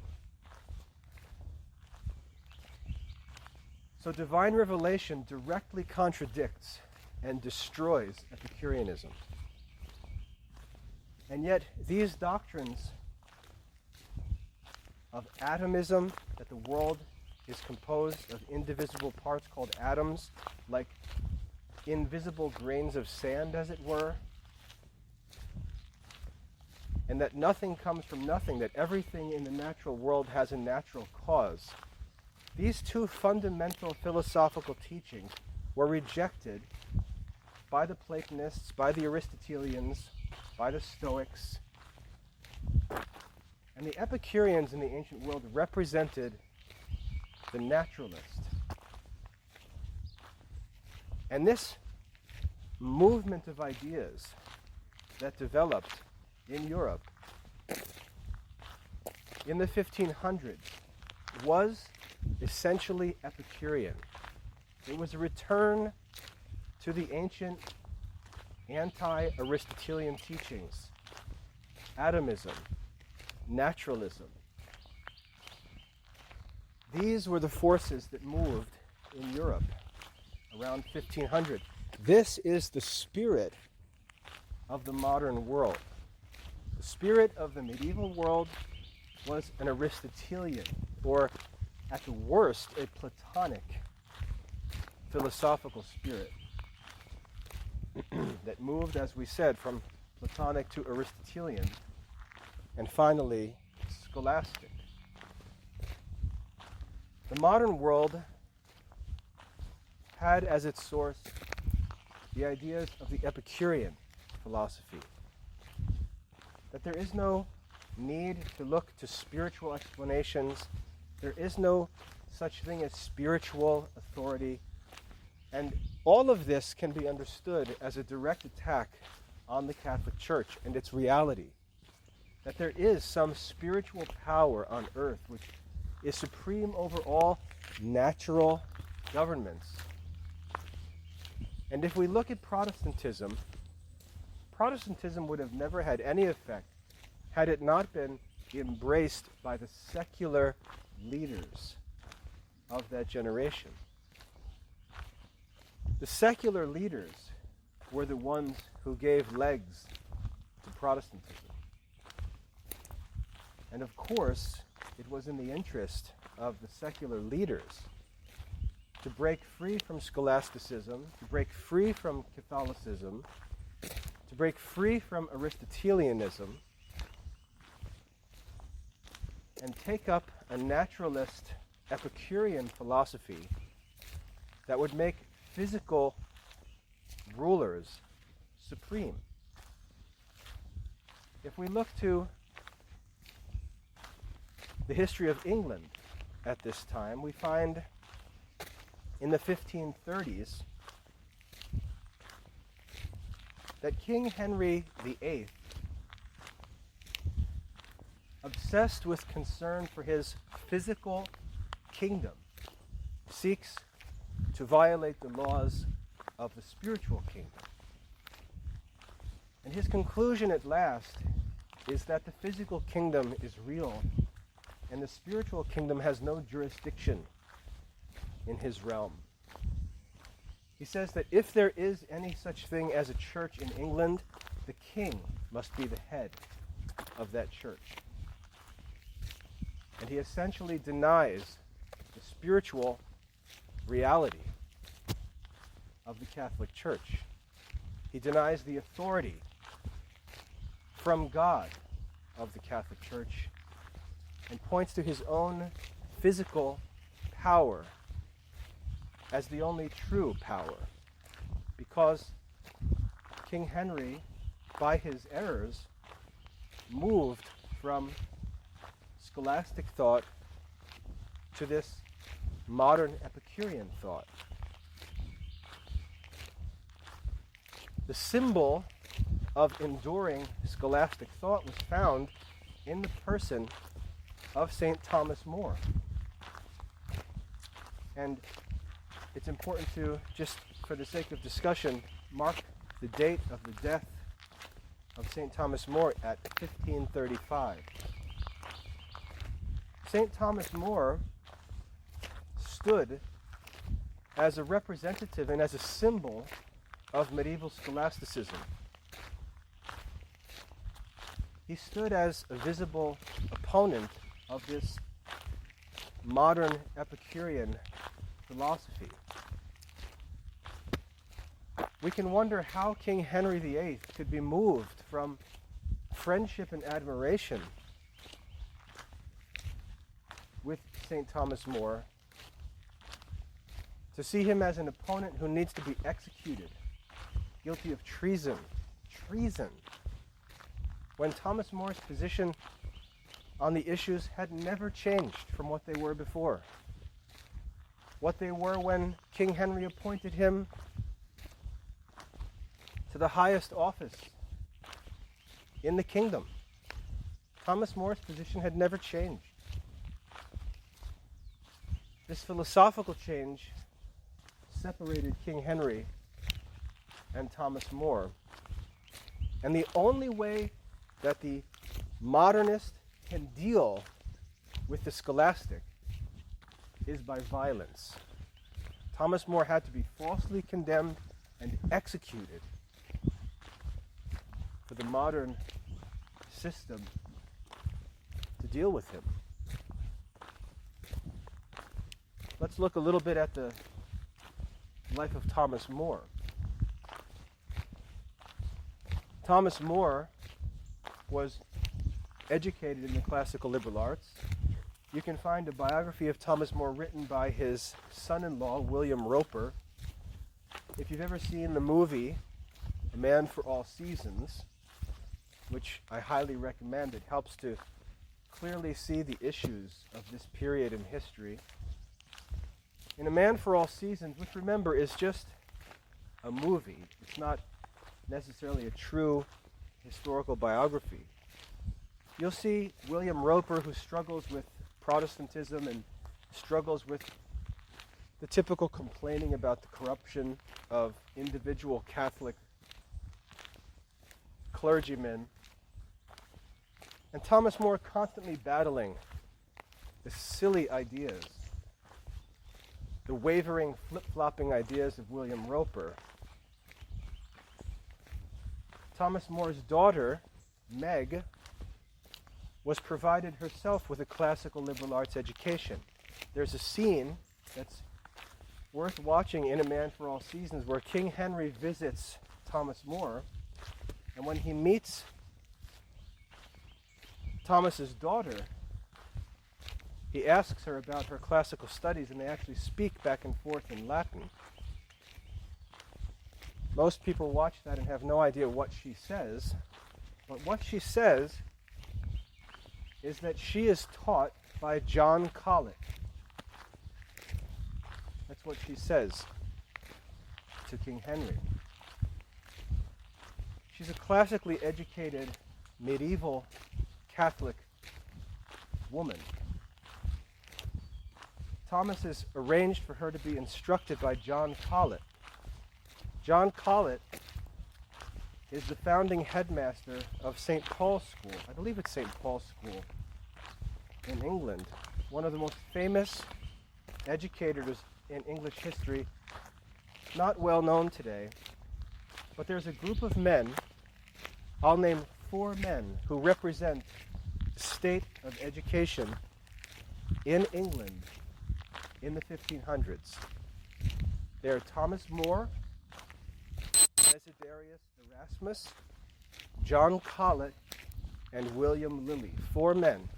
So divine revelation directly contradicts and destroys Epicureanism. And yet these doctrines of atomism, that the world is composed of indivisible parts called atoms, like invisible grains of sand, as it were, and that nothing comes from nothing, that everything in the natural world has a natural cause. These two fundamental philosophical teachings were rejected by the Platonists, by the Aristotelians, by the Stoics. And the Epicureans in the ancient world represented the naturalist. And this movement of ideas that developed in Europe in the 1500s was essentially Epicurean. It was a return to the ancient anti-Aristotelian teachings, atomism, naturalism. These were the forces that moved in Europe around 1500. This is the spirit of the modern world. The spirit of the medieval world was an Aristotelian, or at the worst, a Platonic philosophical spirit that moved, as we said, from Platonic to Aristotelian, and finally, scholastic. The modern world had as its source the ideas of the Epicurean philosophy, that there is no need to look to spiritual explanations, there is no such thing as spiritual authority, and all of this can be understood as a direct attack on the Catholic Church and its reality, that there is some spiritual power on earth which is supreme over all natural governments. And if we look at Protestantism, Protestantism would have never had any effect had it not been embraced by the secular leaders of that generation. The secular leaders were the ones who gave legs to Protestantism. And of course, it was in the interest of the secular leaders to break free from scholasticism, to break free from Catholicism, to break free from Aristotelianism, and take up a naturalist Epicurean philosophy that would make physical rulers supreme. If we look to the history of England at this time, we find in the 1530s that King Henry VIII, obsessed with concern for his physical kingdom, seeks to violate the laws of the spiritual kingdom. And his conclusion at last is that the physical kingdom is real and the spiritual kingdom has no jurisdiction in his realm. He says that if there is any such thing as a church in England, the king must be the head of that church. And he essentially denies the spiritual reality of the Catholic Church. He denies the authority from God of the Catholic Church and points to his own physical power as the only true power, because King Henry, by his errors, moved from scholastic thought to this modern Epicurean thought. The symbol of enduring scholastic thought was found in the person of St. Thomas More. And it's important to, just for the sake of discussion, mark the date of the death of St. Thomas More at 1535. St. Thomas More stood as a representative and as a symbol of medieval scholasticism. He stood as a visible opponent of this modern Epicurean philosophy. We can wonder how King Henry VIII could be moved from friendship and admiration with St. Thomas More to see him as an opponent who needs to be executed, guilty of treason, when Thomas More's position on the issues had never changed from what they were before. What they were when King Henry appointed him to the highest office in the kingdom. Thomas More's position had never changed. This philosophical change separated King Henry and Thomas More. And the only way that the modernist can deal with the scholastic is by violence. Thomas More had to be falsely condemned and executed for the modern system to deal with him. Let's look a little bit at the life of Thomas More. Thomas More was educated in the classical liberal arts. You can find a biography of Thomas More written by his son-in-law, William Roper. If you've ever seen the movie A Man for All Seasons, which I highly recommend, it helps to clearly see the issues of this period in history. In A Man for All Seasons, which, remember, is just a movie. It's not necessarily a true historical biography. You'll see William Roper, who struggles with Protestantism and struggles with the typical complaining about the corruption of individual Catholic clergymen. And Thomas More constantly battling the silly ideas, the wavering, flip-flopping ideas of William Roper. Thomas More's daughter, Meg, was provided herself with a classical liberal arts education. There's a scene that's worth watching in A Man for All Seasons where King Henry visits Thomas More, and when he meets Thomas's daughter, he asks her about her classical studies, and they actually speak back and forth in Latin. Most people watch that and have no idea what she says, but what she says is that she is taught by John Colet. That's what she says to King Henry. She's a classically educated medieval Catholic woman. Thomas has arranged for her to be instructed by John Colet. John Colet is the founding headmaster of St. Paul's School. I believe it's St. Paul's School in England. One of the most famous educators in English history not well known today, but there's a group of men, I'll name 4 men, who represent the state of education in England in the 1500s. They are Thomas More, Desiderius Erasmus, John Colet, and William Lilly. 4 men.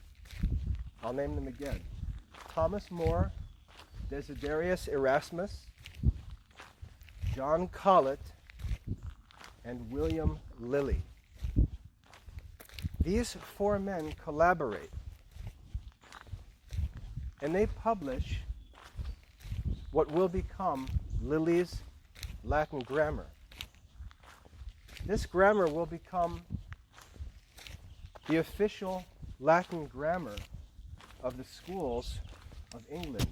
I'll name them again. Thomas More, Desiderius Erasmus, John Colet, and William Lilly. These 4 men collaborate, and they publish what will become Lilly's Latin grammar. This grammar will become the official Latin grammar of the schools of England,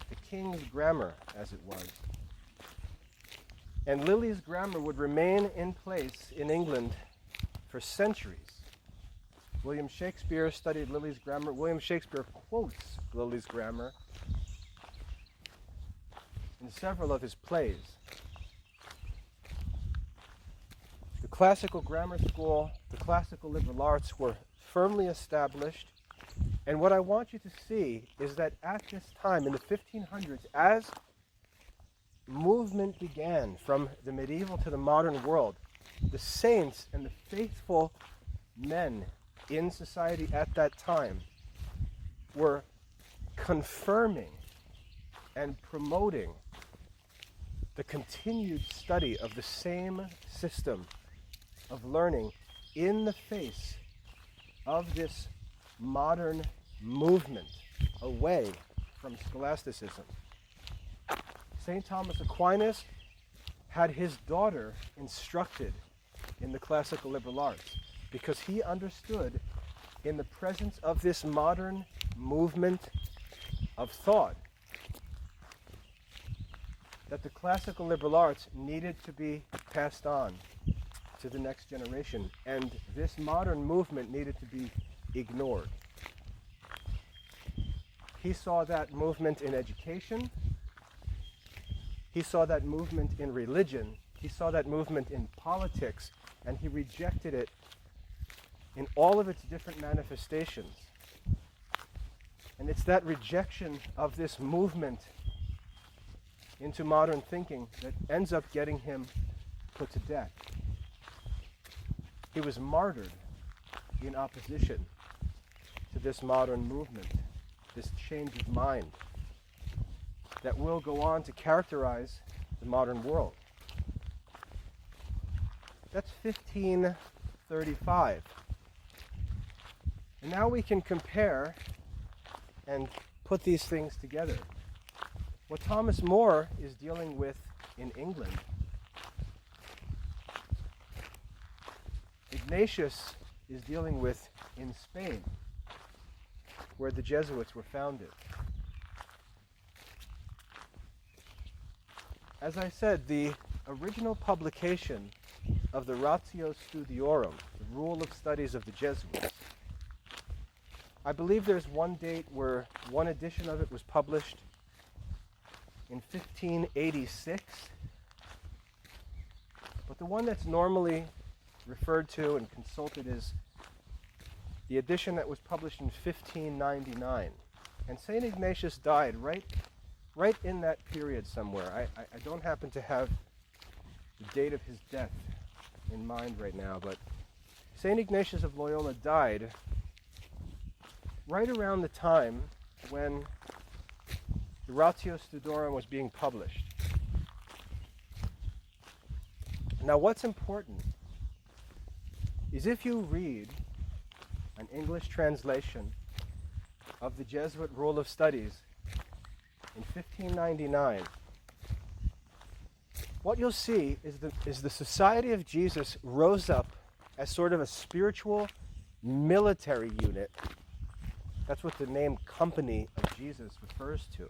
the King's Grammar, as it was. And Lilly's grammar would remain in place in England for centuries. William Shakespeare studied Lilly's grammar. William Shakespeare quotes Lilly's grammar in several of his plays. The classical grammar school, the classical liberal arts were firmly established. And what I want you to see is that at this time, in the 1500s, as movement began from the medieval to the modern world, the saints and the faithful men in society at that time were confirming and promoting the continued study of the same system of learning in the face of this modern movement away from scholasticism. St. Thomas Aquinas had his daughter instructed in the classical liberal arts because he understood, in the presence of this modern movement of thought, that the classical liberal arts needed to be passed on to the next generation, and this modern movement needed to be ignored. He saw that movement in education. He saw that movement in religion. He saw that movement in politics, and he rejected it in all of its different manifestations. And it's that rejection of this movement into modern thinking that ends up getting him put to death. He was martyred in opposition to this modern movement, this change of mind that will go on to characterize the modern world. That's 1535. And now we can compare and put these things together. What Thomas More is dealing with in England, Ignatius is dealing with in Spain, where the Jesuits were founded. As I said, the original publication of the Ratio Studiorum, the Rule of Studies of the Jesuits, I believe there's one date where one edition of it was published in 1586, but the one that's normally referred to and consulted is the edition that was published in 1599. And St. Ignatius died right in that period somewhere. I don't happen to have the date of his death in mind right now, but St. Ignatius of Loyola died right around the time when the Ratio Studiorum was being published. Now what's important is if you read an English translation of the Jesuit Rule of Studies in 1599, what you'll see is the Society of Jesus rose up as sort of a spiritual military unit. That's what the name Company of Jesus refers to.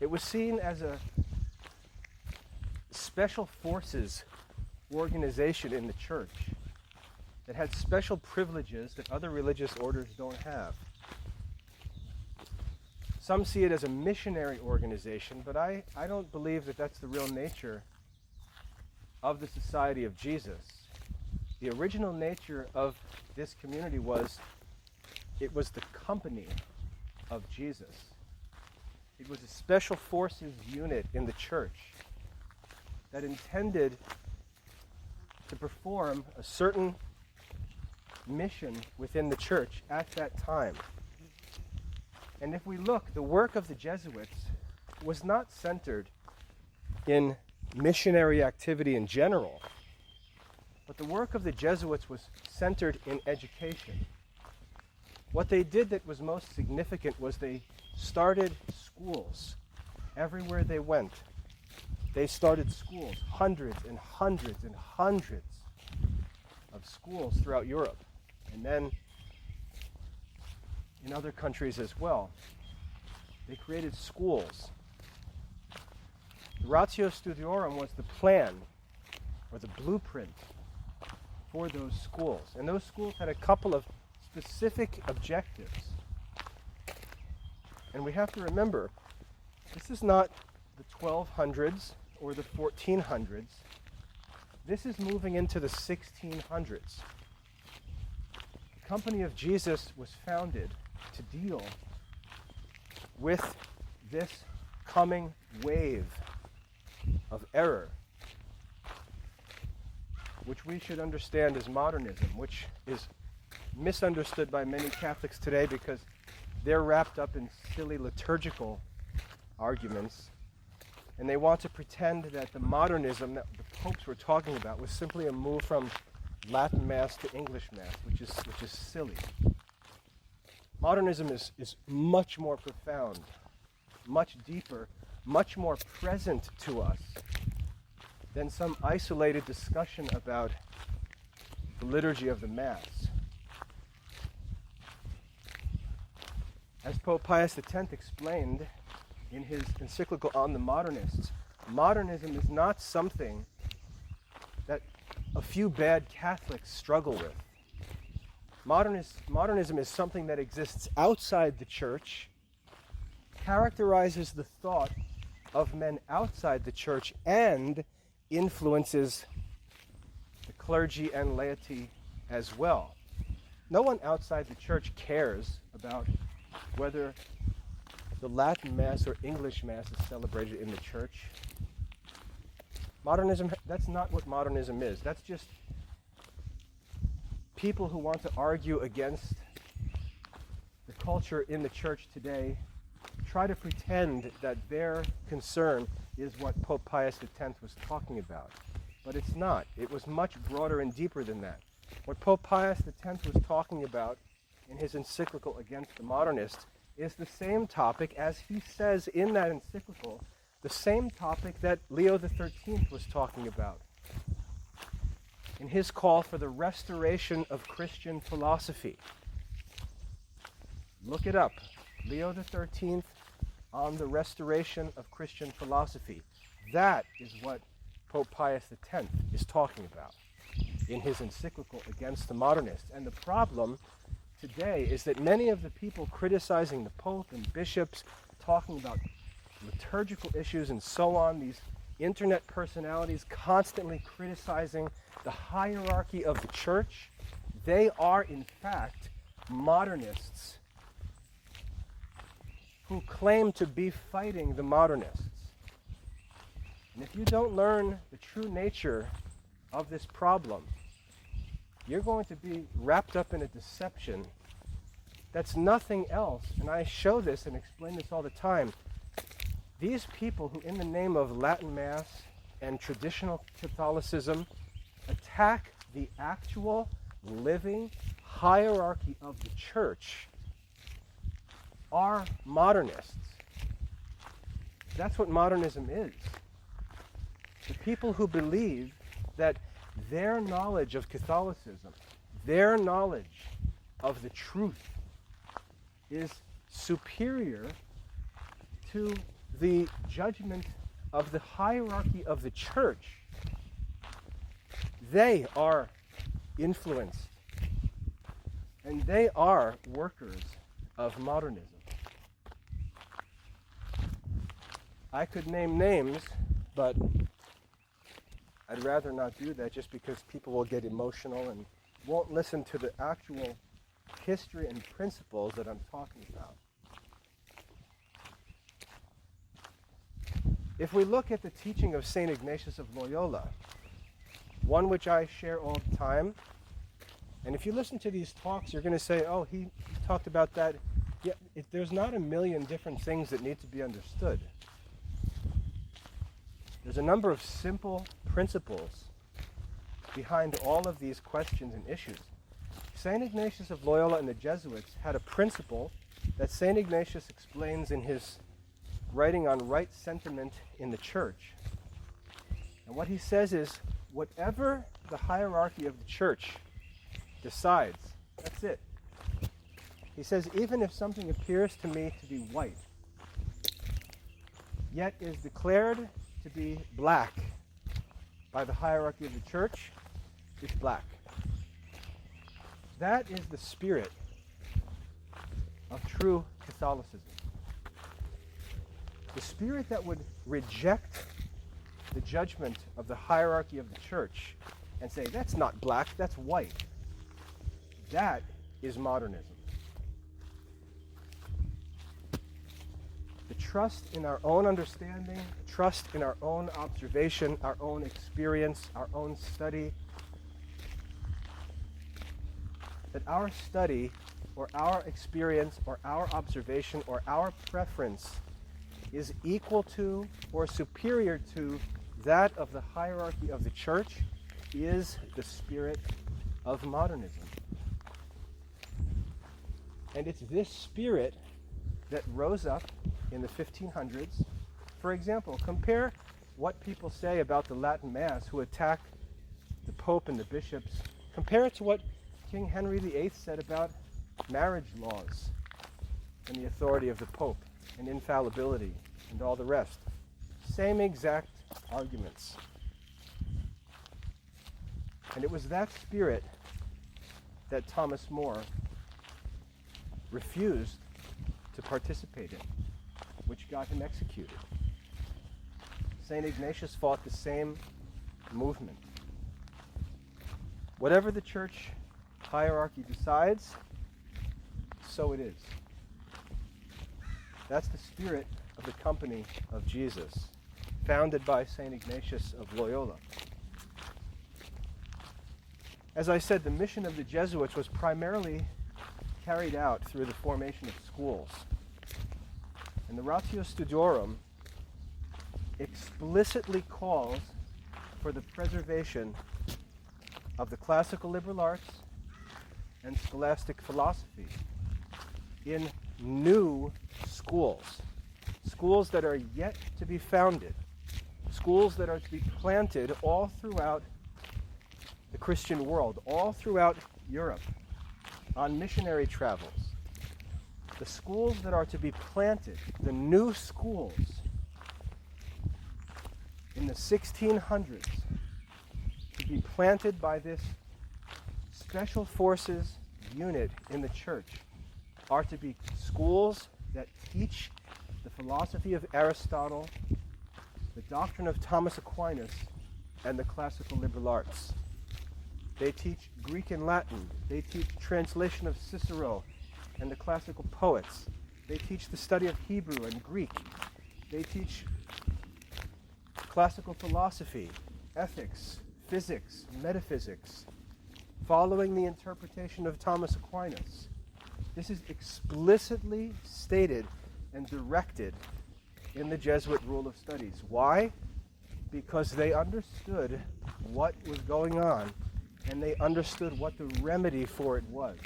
It was seen as a special forces organization in the church that had special privileges that other religious orders don't have. Some see it as a missionary organization, but I don't believe that that's the real nature of the Society of Jesus. The original nature of this community was, it was the company of Jesus. It was a special forces unit in the church that intended to perform a certain mission within the church at that time. And if we look, the work of the Jesuits was not centered in missionary activity in general, but the work of the Jesuits was centered in education. What they did that was most significant was they started schools everywhere they went. They started schools, hundreds and hundreds and hundreds of schools throughout Europe, and then in other countries as well. They created schools. The Ratio Studiorum was the plan, or the blueprint, for those schools. And those schools had a couple of specific objectives. And we have to remember, this is not the 1200s or the 1400s. This is moving into the 1600s. The Company of Jesus was founded to deal with this coming wave of error, which we should understand as modernism, which is misunderstood by many Catholics today because they're wrapped up in silly liturgical arguments, and they want to pretend that the modernism that the popes were talking about was simply a move from Latin Mass to English Mass, which is silly. Modernism is much more profound, much deeper, much more present to us than some isolated discussion about the liturgy of the Mass. As Pope Pius X explained in his encyclical on the Modernists, modernism is not something that a few bad Catholics struggle with. Modernism is something that exists outside the church, characterizes the thought of men outside the church, and influences the clergy and laity as well. No one outside the church cares about whether the Latin Mass or English Mass is celebrated in the church. Modernism, that's not what modernism is. That's just people who want to argue against the culture in the church today, try to pretend that their concern is what Pope Pius X was talking about. But it's not. It was much broader and deeper than that. What Pope Pius X was talking about in his encyclical against the modernists is the same topic, as he says in that encyclical, the same topic that Leo XIII was talking about in his call for the restoration of Christian philosophy. Look it up. Leo XIII on the restoration of Christian philosophy. That is what Pope Pius X is talking about in his encyclical against the modernists. And the problem today is that many of the people criticizing the Pope and bishops, talking about liturgical issues and so on, these internet personalities constantly criticizing the hierarchy of the church, they are in fact modernists who claim to be fighting the modernists. And if you don't learn the true nature of this problem, you're going to be wrapped up in a deception that's nothing else. And I show this and explain this all the time. These people who, in the name of Latin Mass and traditional Catholicism, attack the actual living hierarchy of the church are modernists. That's what modernism is. The people who believe that their knowledge of Catholicism, their knowledge of the truth, is superior to the judgment of the hierarchy of the church. They are influenced, and they are workers of modernism. I could name names, but I'd rather not do that just because people will get emotional and won't listen to the actual history and principles that I'm talking about. If we look at the teaching of St. Ignatius of Loyola, one which I share all the time, and if you listen to these talks, you're going to say, oh, he talked about that. Yeah, there's not a million different things that need to be understood. There's a number of simple principles behind all of these questions and issues. St. Ignatius of Loyola and the Jesuits had a principle that St. Ignatius explains in his writing on right sentiment in the church. And what he says is, whatever the hierarchy of the church decides, that's it. He says, even if something appears to me to be white, yet is declared to be black by the hierarchy of the church, it's black. That is the spirit of true Catholicism. The spirit that would reject the judgment of the hierarchy of the church and say, that's not black, that's white. That is modernism. The trust in our own understanding, trust in our own observation, our own experience, our own study, that our study or our experience or our observation or our preference is equal to or superior to that of the hierarchy of the church is the spirit of modernism. And it's this spirit that rose up in the 1500s. For example, compare what people say about the Latin Mass who attack the Pope and the bishops. Compare it to what King Henry VIII said about marriage laws and the authority of the Pope and infallibility and all the rest. Same exact arguments. And it was that spirit that Thomas More refused to participate in, which got him executed. St. Ignatius fought the same movement. Whatever the church hierarchy decides, so it is. That's the spirit of the company of Jesus, founded by St. Ignatius of Loyola. As I said, the mission of the Jesuits was primarily carried out through the formation of schools. And the Ratio Studiorum explicitly calls for the preservation of the classical liberal arts and scholastic philosophy in new schools. Schools that are yet to be founded. Schools that are to be planted all throughout the Christian world, all throughout Europe, on missionary travels. The schools that are to be planted, the new schools in the 1600s, to be planted by this special forces unit in the church, are to be schools that teach the philosophy of Aristotle, the doctrine of Thomas Aquinas, and the classical liberal arts. They teach Greek and Latin. They teach translation of Cicero and the classical poets. They teach the study of Hebrew and Greek. They teach classical philosophy, ethics, physics, metaphysics, following the interpretation of Thomas Aquinas. This is explicitly stated and directed in the Jesuit rule of studies. Why? Because they understood what was going on, and they understood what the remedy for it was.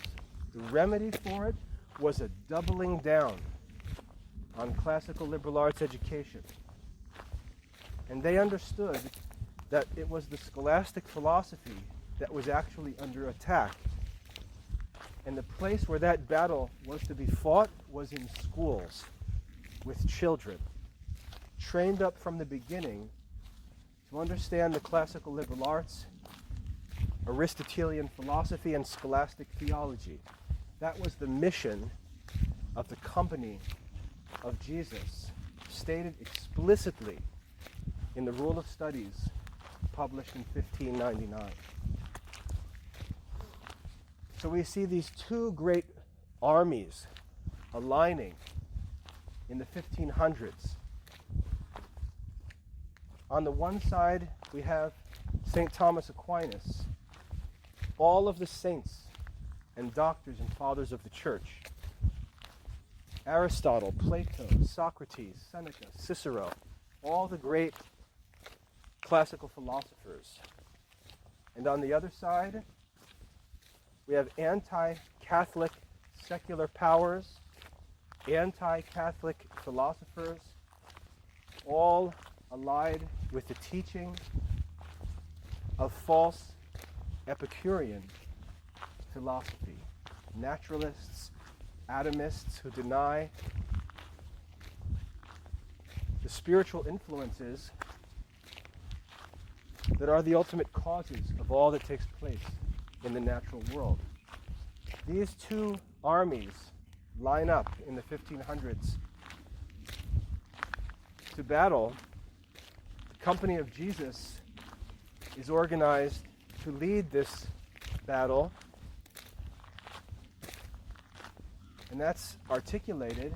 The remedy for it was a doubling down on classical liberal arts education. And they understood that it was the scholastic philosophy that was actually under attack. And the place where that battle was to be fought was in schools with children, trained up from the beginning to understand the classical liberal arts, Aristotelian philosophy, and scholastic theology. That was the mission of the company of Jesus, stated explicitly in the Rule of Studies published in 1599. So we see these two great armies aligning in the 1500s. On the one side, we have St. Thomas Aquinas, all of the saints and doctors and fathers of the church. Aristotle, Plato, Socrates, Seneca, Cicero, all the great classical philosophers. And on the other side, we have anti-Catholic secular powers, anti-Catholic philosophers, all allied with the teaching of false Epicurean philosophy. Naturalists, atomists who deny the spiritual influences that are the ultimate causes of all that takes place in the natural world. These two armies line up in the 1500s to battle. The Company of Jesus is organized to lead this battle, and that's articulated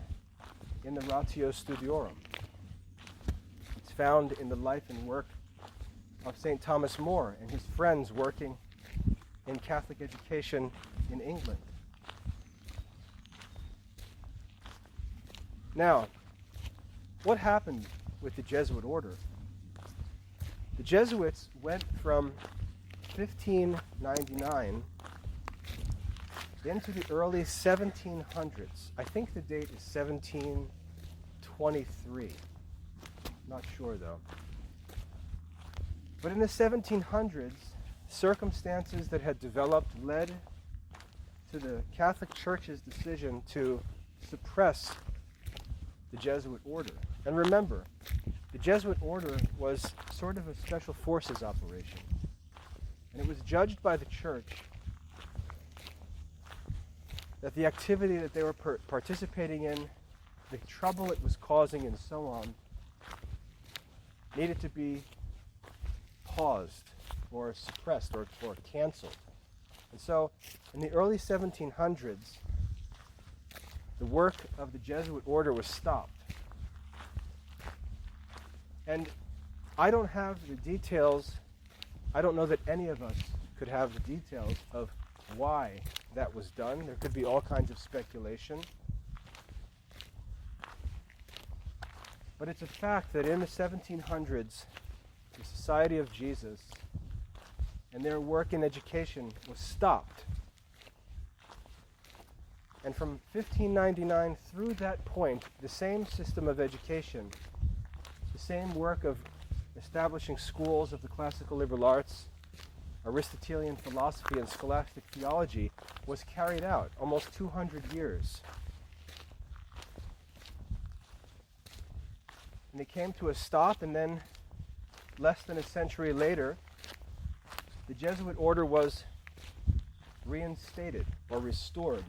in the Ratio Studiorum. It's found in the life and work of St. Thomas More and his friends working in Catholic education in England. Now, what happened with the Jesuit order? The Jesuits went from 1599 into the early 1700s. I think the date is 1723. Not sure though. But in the 1700s, circumstances that had developed led to the Catholic Church's decision to suppress the Jesuit order. And remember, the Jesuit order was sort of a special forces operation. And it was judged by the Church that the activity that they were participating in, the trouble it was causing and so on, needed to be paused or suppressed or canceled. And so in the early 1700s, the work of the Jesuit order was stopped. And I don't have the details, I don't know that any of us could have the details of why that was done. There could be all kinds of speculation. But it's a fact that in the 1700s, the Society of Jesus and their work in education was stopped. And from 1599 through that point, the same system of education, the same work of establishing schools of the classical liberal arts, Aristotelian philosophy, and scholastic theology was carried out almost 200 years. And it came to a stop, and then less than a century later, the Jesuit order was reinstated or restored.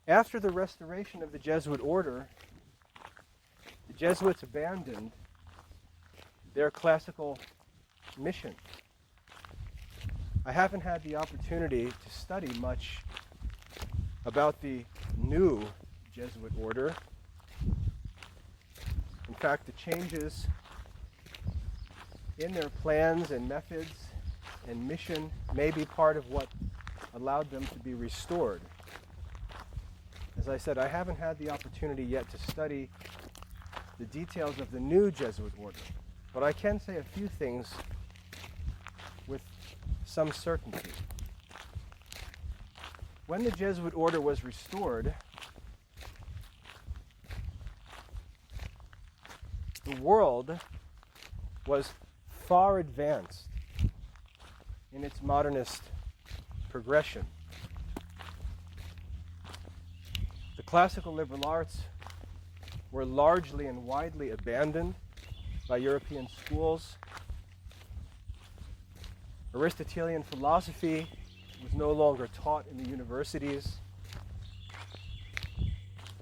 After the restoration of the Jesuit order, the Jesuits abandoned their classical mission. I haven't had the opportunity to study much about the new Jesuit order. In fact, the changes in their plans and methods and mission may be part of what allowed them to be restored. As I said, I haven't had the opportunity yet to study the details of the new Jesuit order, but I can say a few things with some certainty. When the Jesuit order was restored, the world was far advanced in its modernist progression. The classical liberal arts were largely and widely abandoned by European schools. Aristotelian philosophy was no longer taught in the universities.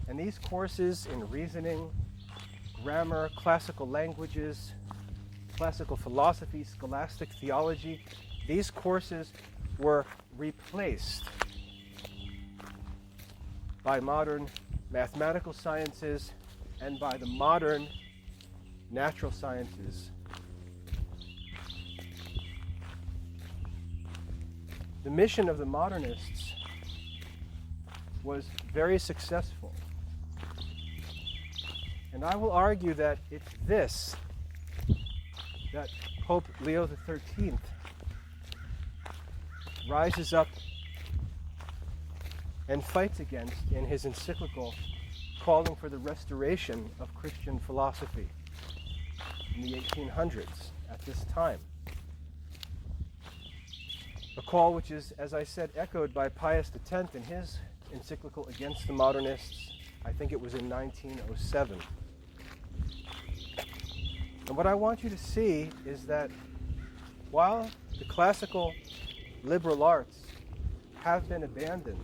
And these courses in reasoning, grammar, classical languages, classical philosophy, scholastic theology, these courses were replaced by modern mathematical sciences and by the modern natural sciences. The mission of the modernists was very successful. And I will argue that it's this that Pope Leo XIII rises up and fights against in his encyclical calling for the restoration of Christian philosophy in the 1800s at this time. A call which is, as I said, echoed by Pius X in his encyclical against the modernists. I think it was in 1907. And what I want you to see is that while the classical liberal arts have been abandoned,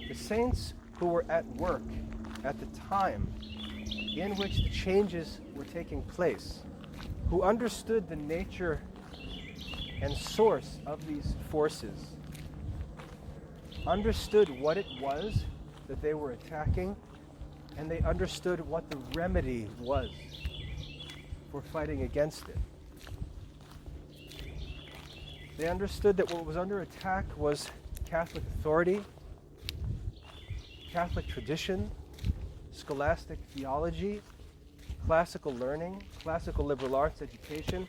the saints who were at work at the time in which the changes were taking place, who understood the nature and source of these forces, understood what it was that they were attacking, and they understood what the remedy was for fighting against it. They understood that what was under attack was Catholic authority, Catholic tradition, scholastic theology, classical learning, classical liberal arts education,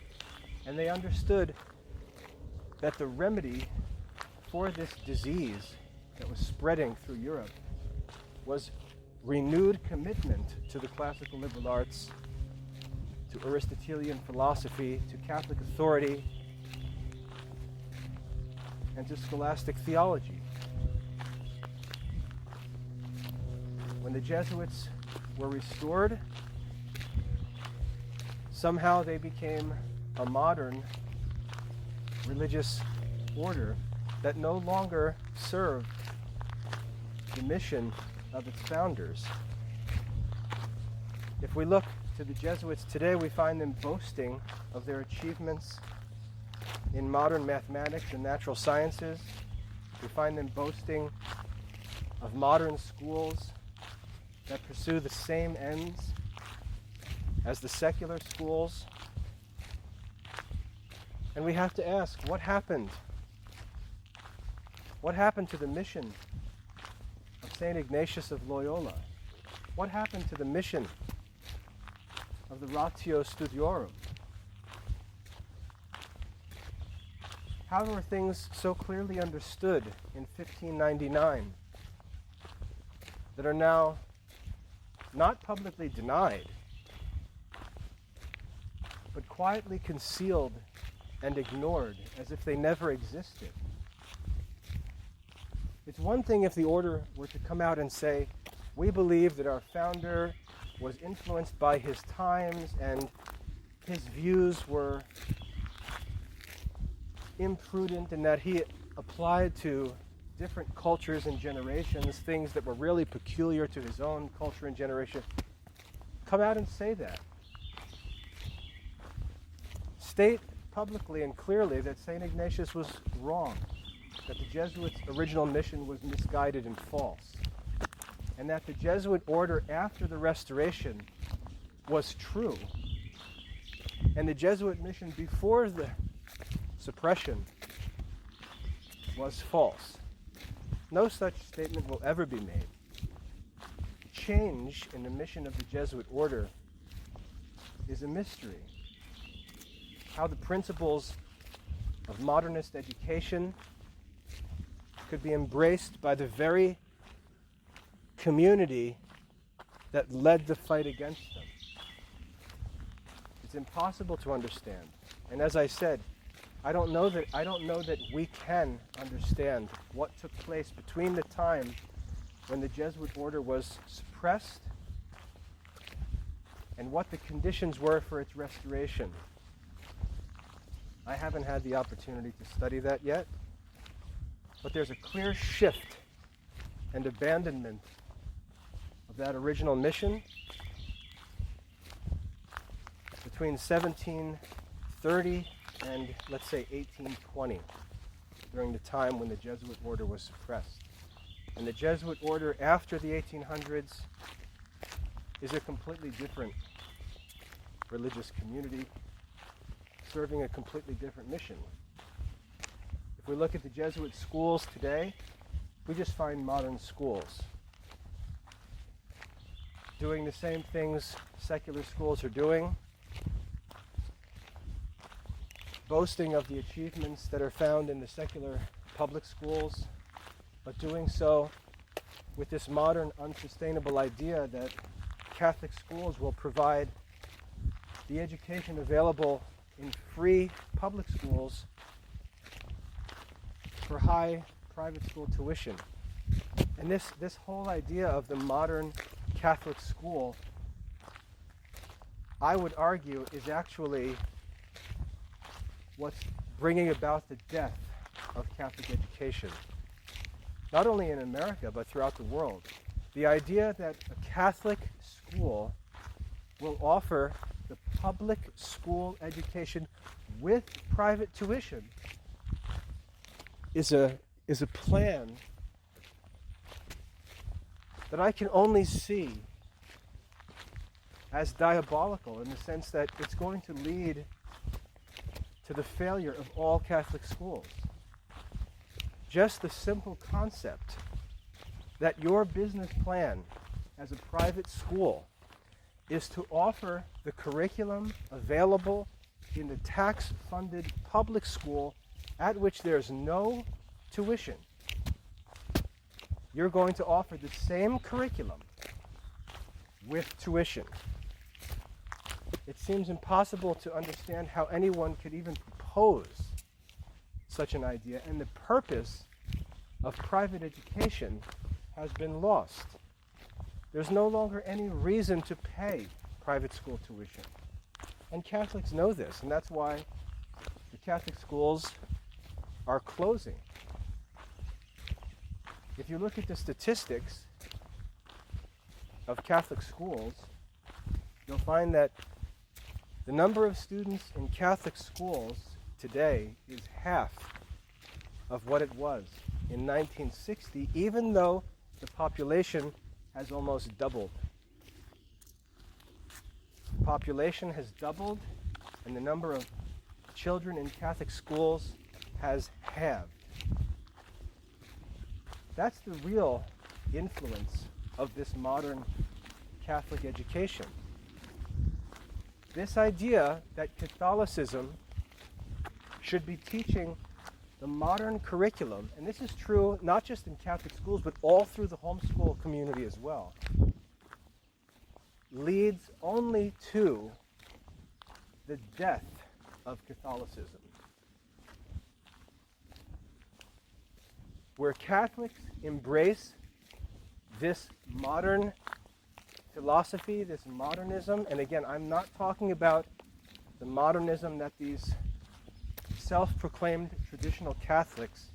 and they understood that the remedy for this disease that was spreading through Europe was renewed commitment to the classical liberal arts, to Aristotelian philosophy, to Catholic authority, and to scholastic theology. When the Jesuits were restored, somehow they became a modern religious order that no longer served the mission of its founders. If we look to the Jesuits today, we find them boasting of their achievements in modern mathematics and natural sciences. We find them boasting of modern schools that pursue the same ends as the secular schools. And we have to ask, what happened? What happened to the mission of St. Ignatius of Loyola? What happened to the mission of the Ratio Studiorum? How were things so clearly understood in 1599 that are now not publicly denied, but quietly concealed and ignored as if they never existed? It's one thing if the order were to come out and say, we believe that our founder was influenced by his times and his views were imprudent and that he applied to different cultures and generations things that were really peculiar to his own culture and generation. Come out and say that. State publicly and clearly that St. Ignatius was wrong, that the Jesuits' original mission was misguided and false, and that the Jesuit order after the Restoration was true, and the Jesuit mission before the suppression was false. No such statement will ever be made. Change in the mission of the Jesuit order is a mystery. How the principles of modernist education could be embraced by the very community that led the fight against them. It's impossible to understand. And as I said, I don't know that we can understand what took place between the time when the Jesuit order was suppressed and what the conditions were for its restoration. I haven't had the opportunity to study that yet. But there's a clear shift and abandonment of that original mission between 1730 and, let's say, 1820, during the time when the Jesuit order was suppressed. And the Jesuit order after the 1800s is a completely different religious community serving a completely different mission. If we look at the Jesuit schools today, we just find modern schools doing the same things secular schools are doing, boasting of the achievements that are found in the secular public schools, but doing so with this modern, unsustainable idea that Catholic schools will provide the education available in free public schools for high private school tuition. And this whole idea of the modern Catholic school, I would argue, is actually what's bringing about the death of Catholic education, not only in America, but throughout the world. The idea that a Catholic school will offer the public school education with private tuition is a plan that I can only see as diabolical, in the sense that it's going to lead to the failure of all Catholic schools. Just the simple concept that your business plan as a private school is to offer the curriculum available in the tax-funded public school at which there's no tuition. You're going to offer the same curriculum with tuition. It seems impossible to understand how anyone could even propose such an idea, and the purpose of private education has been lost. There's no longer any reason to pay private school tuition. And Catholics know this, and that's why the Catholic schools are closing. If you look at the statistics of Catholic schools, you'll find that the number of students in Catholic schools today is half of what it was in 1960, even though the population has almost doubled. The population has doubled, and the number of children in Catholic schools has halved. That's the real influence of this modern Catholic education. This idea that Catholicism should be teaching the modern curriculum, and this is true not just in Catholic schools, but all through the homeschool community as well, leads only to the death of Catholicism. Where Catholics embrace this modern philosophy, this modernism, and again, I'm not talking about the modernism that these self-proclaimed traditional Catholics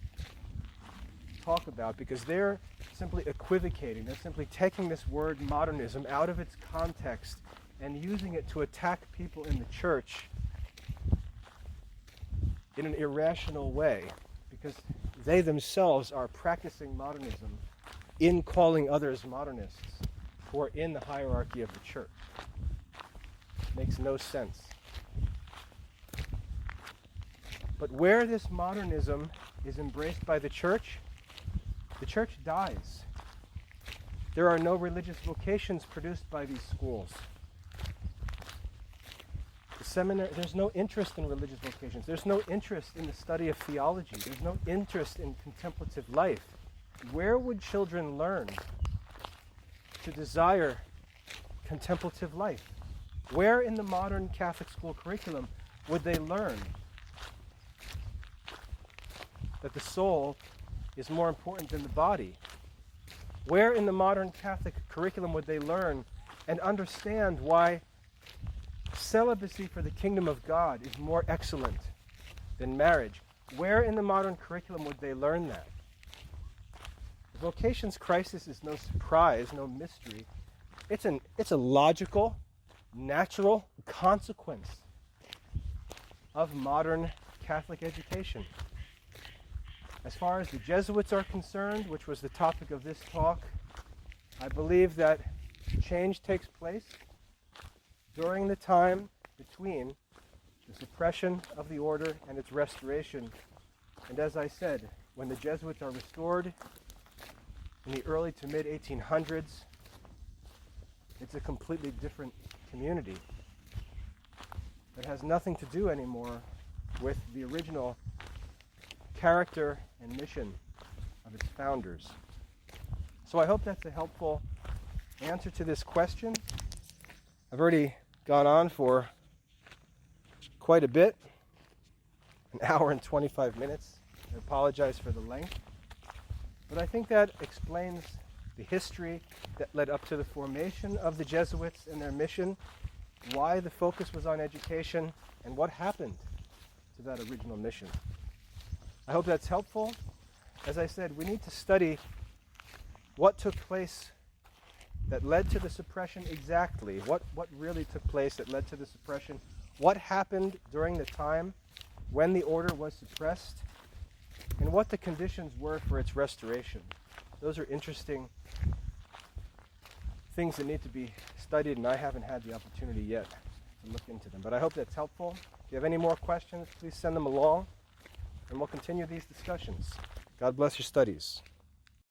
talk about, because they're simply equivocating. They're simply taking this word modernism out of its context and using it to attack people in the church in an irrational way, because they themselves are practicing modernism in calling others modernists who are in the hierarchy of the church. Makes no sense. But where this modernism is embraced by the church dies. There are no religious vocations produced by these schools. The seminary, there's no interest in religious vocations. There's no interest in the study of theology. There's no interest in contemplative life. Where would children learn to desire contemplative life? Where in the modern Catholic school curriculum would they learn that the soul is more important than the body? Where in the modern Catholic curriculum would they learn and understand why celibacy for the kingdom of God is more excellent than marriage? Where in the modern curriculum would they learn that? Vocation's crisis is no surprise, no mystery. It's a logical, natural consequence of modern Catholic education. As far as the Jesuits are concerned, which was the topic of this talk, I believe that change takes place during the time between the suppression of the order and its restoration. And as I said, when the Jesuits are restored in the early to mid-1800s, it's a completely different community that has nothing to do anymore with the original character and mission of its founders. So I hope that's a helpful answer to this question. I've already gone on for quite a bit, an hour and 25 minutes. I apologize for the length. But I think that explains the history that led up to the formation of the Jesuits and their mission, why the focus was on education, and what happened to that original mission. I hope that's helpful. As I said, we need to study what took place that led to the suppression exactly. What really took place that led to the suppression? What happened during the time when the order was suppressed? And what the conditions were for its restoration. Those are interesting things that need to be studied, and I haven't had the opportunity yet to look into them. But I hope that's helpful. If you have any more questions, please send them along, and we'll continue these discussions. God bless your studies.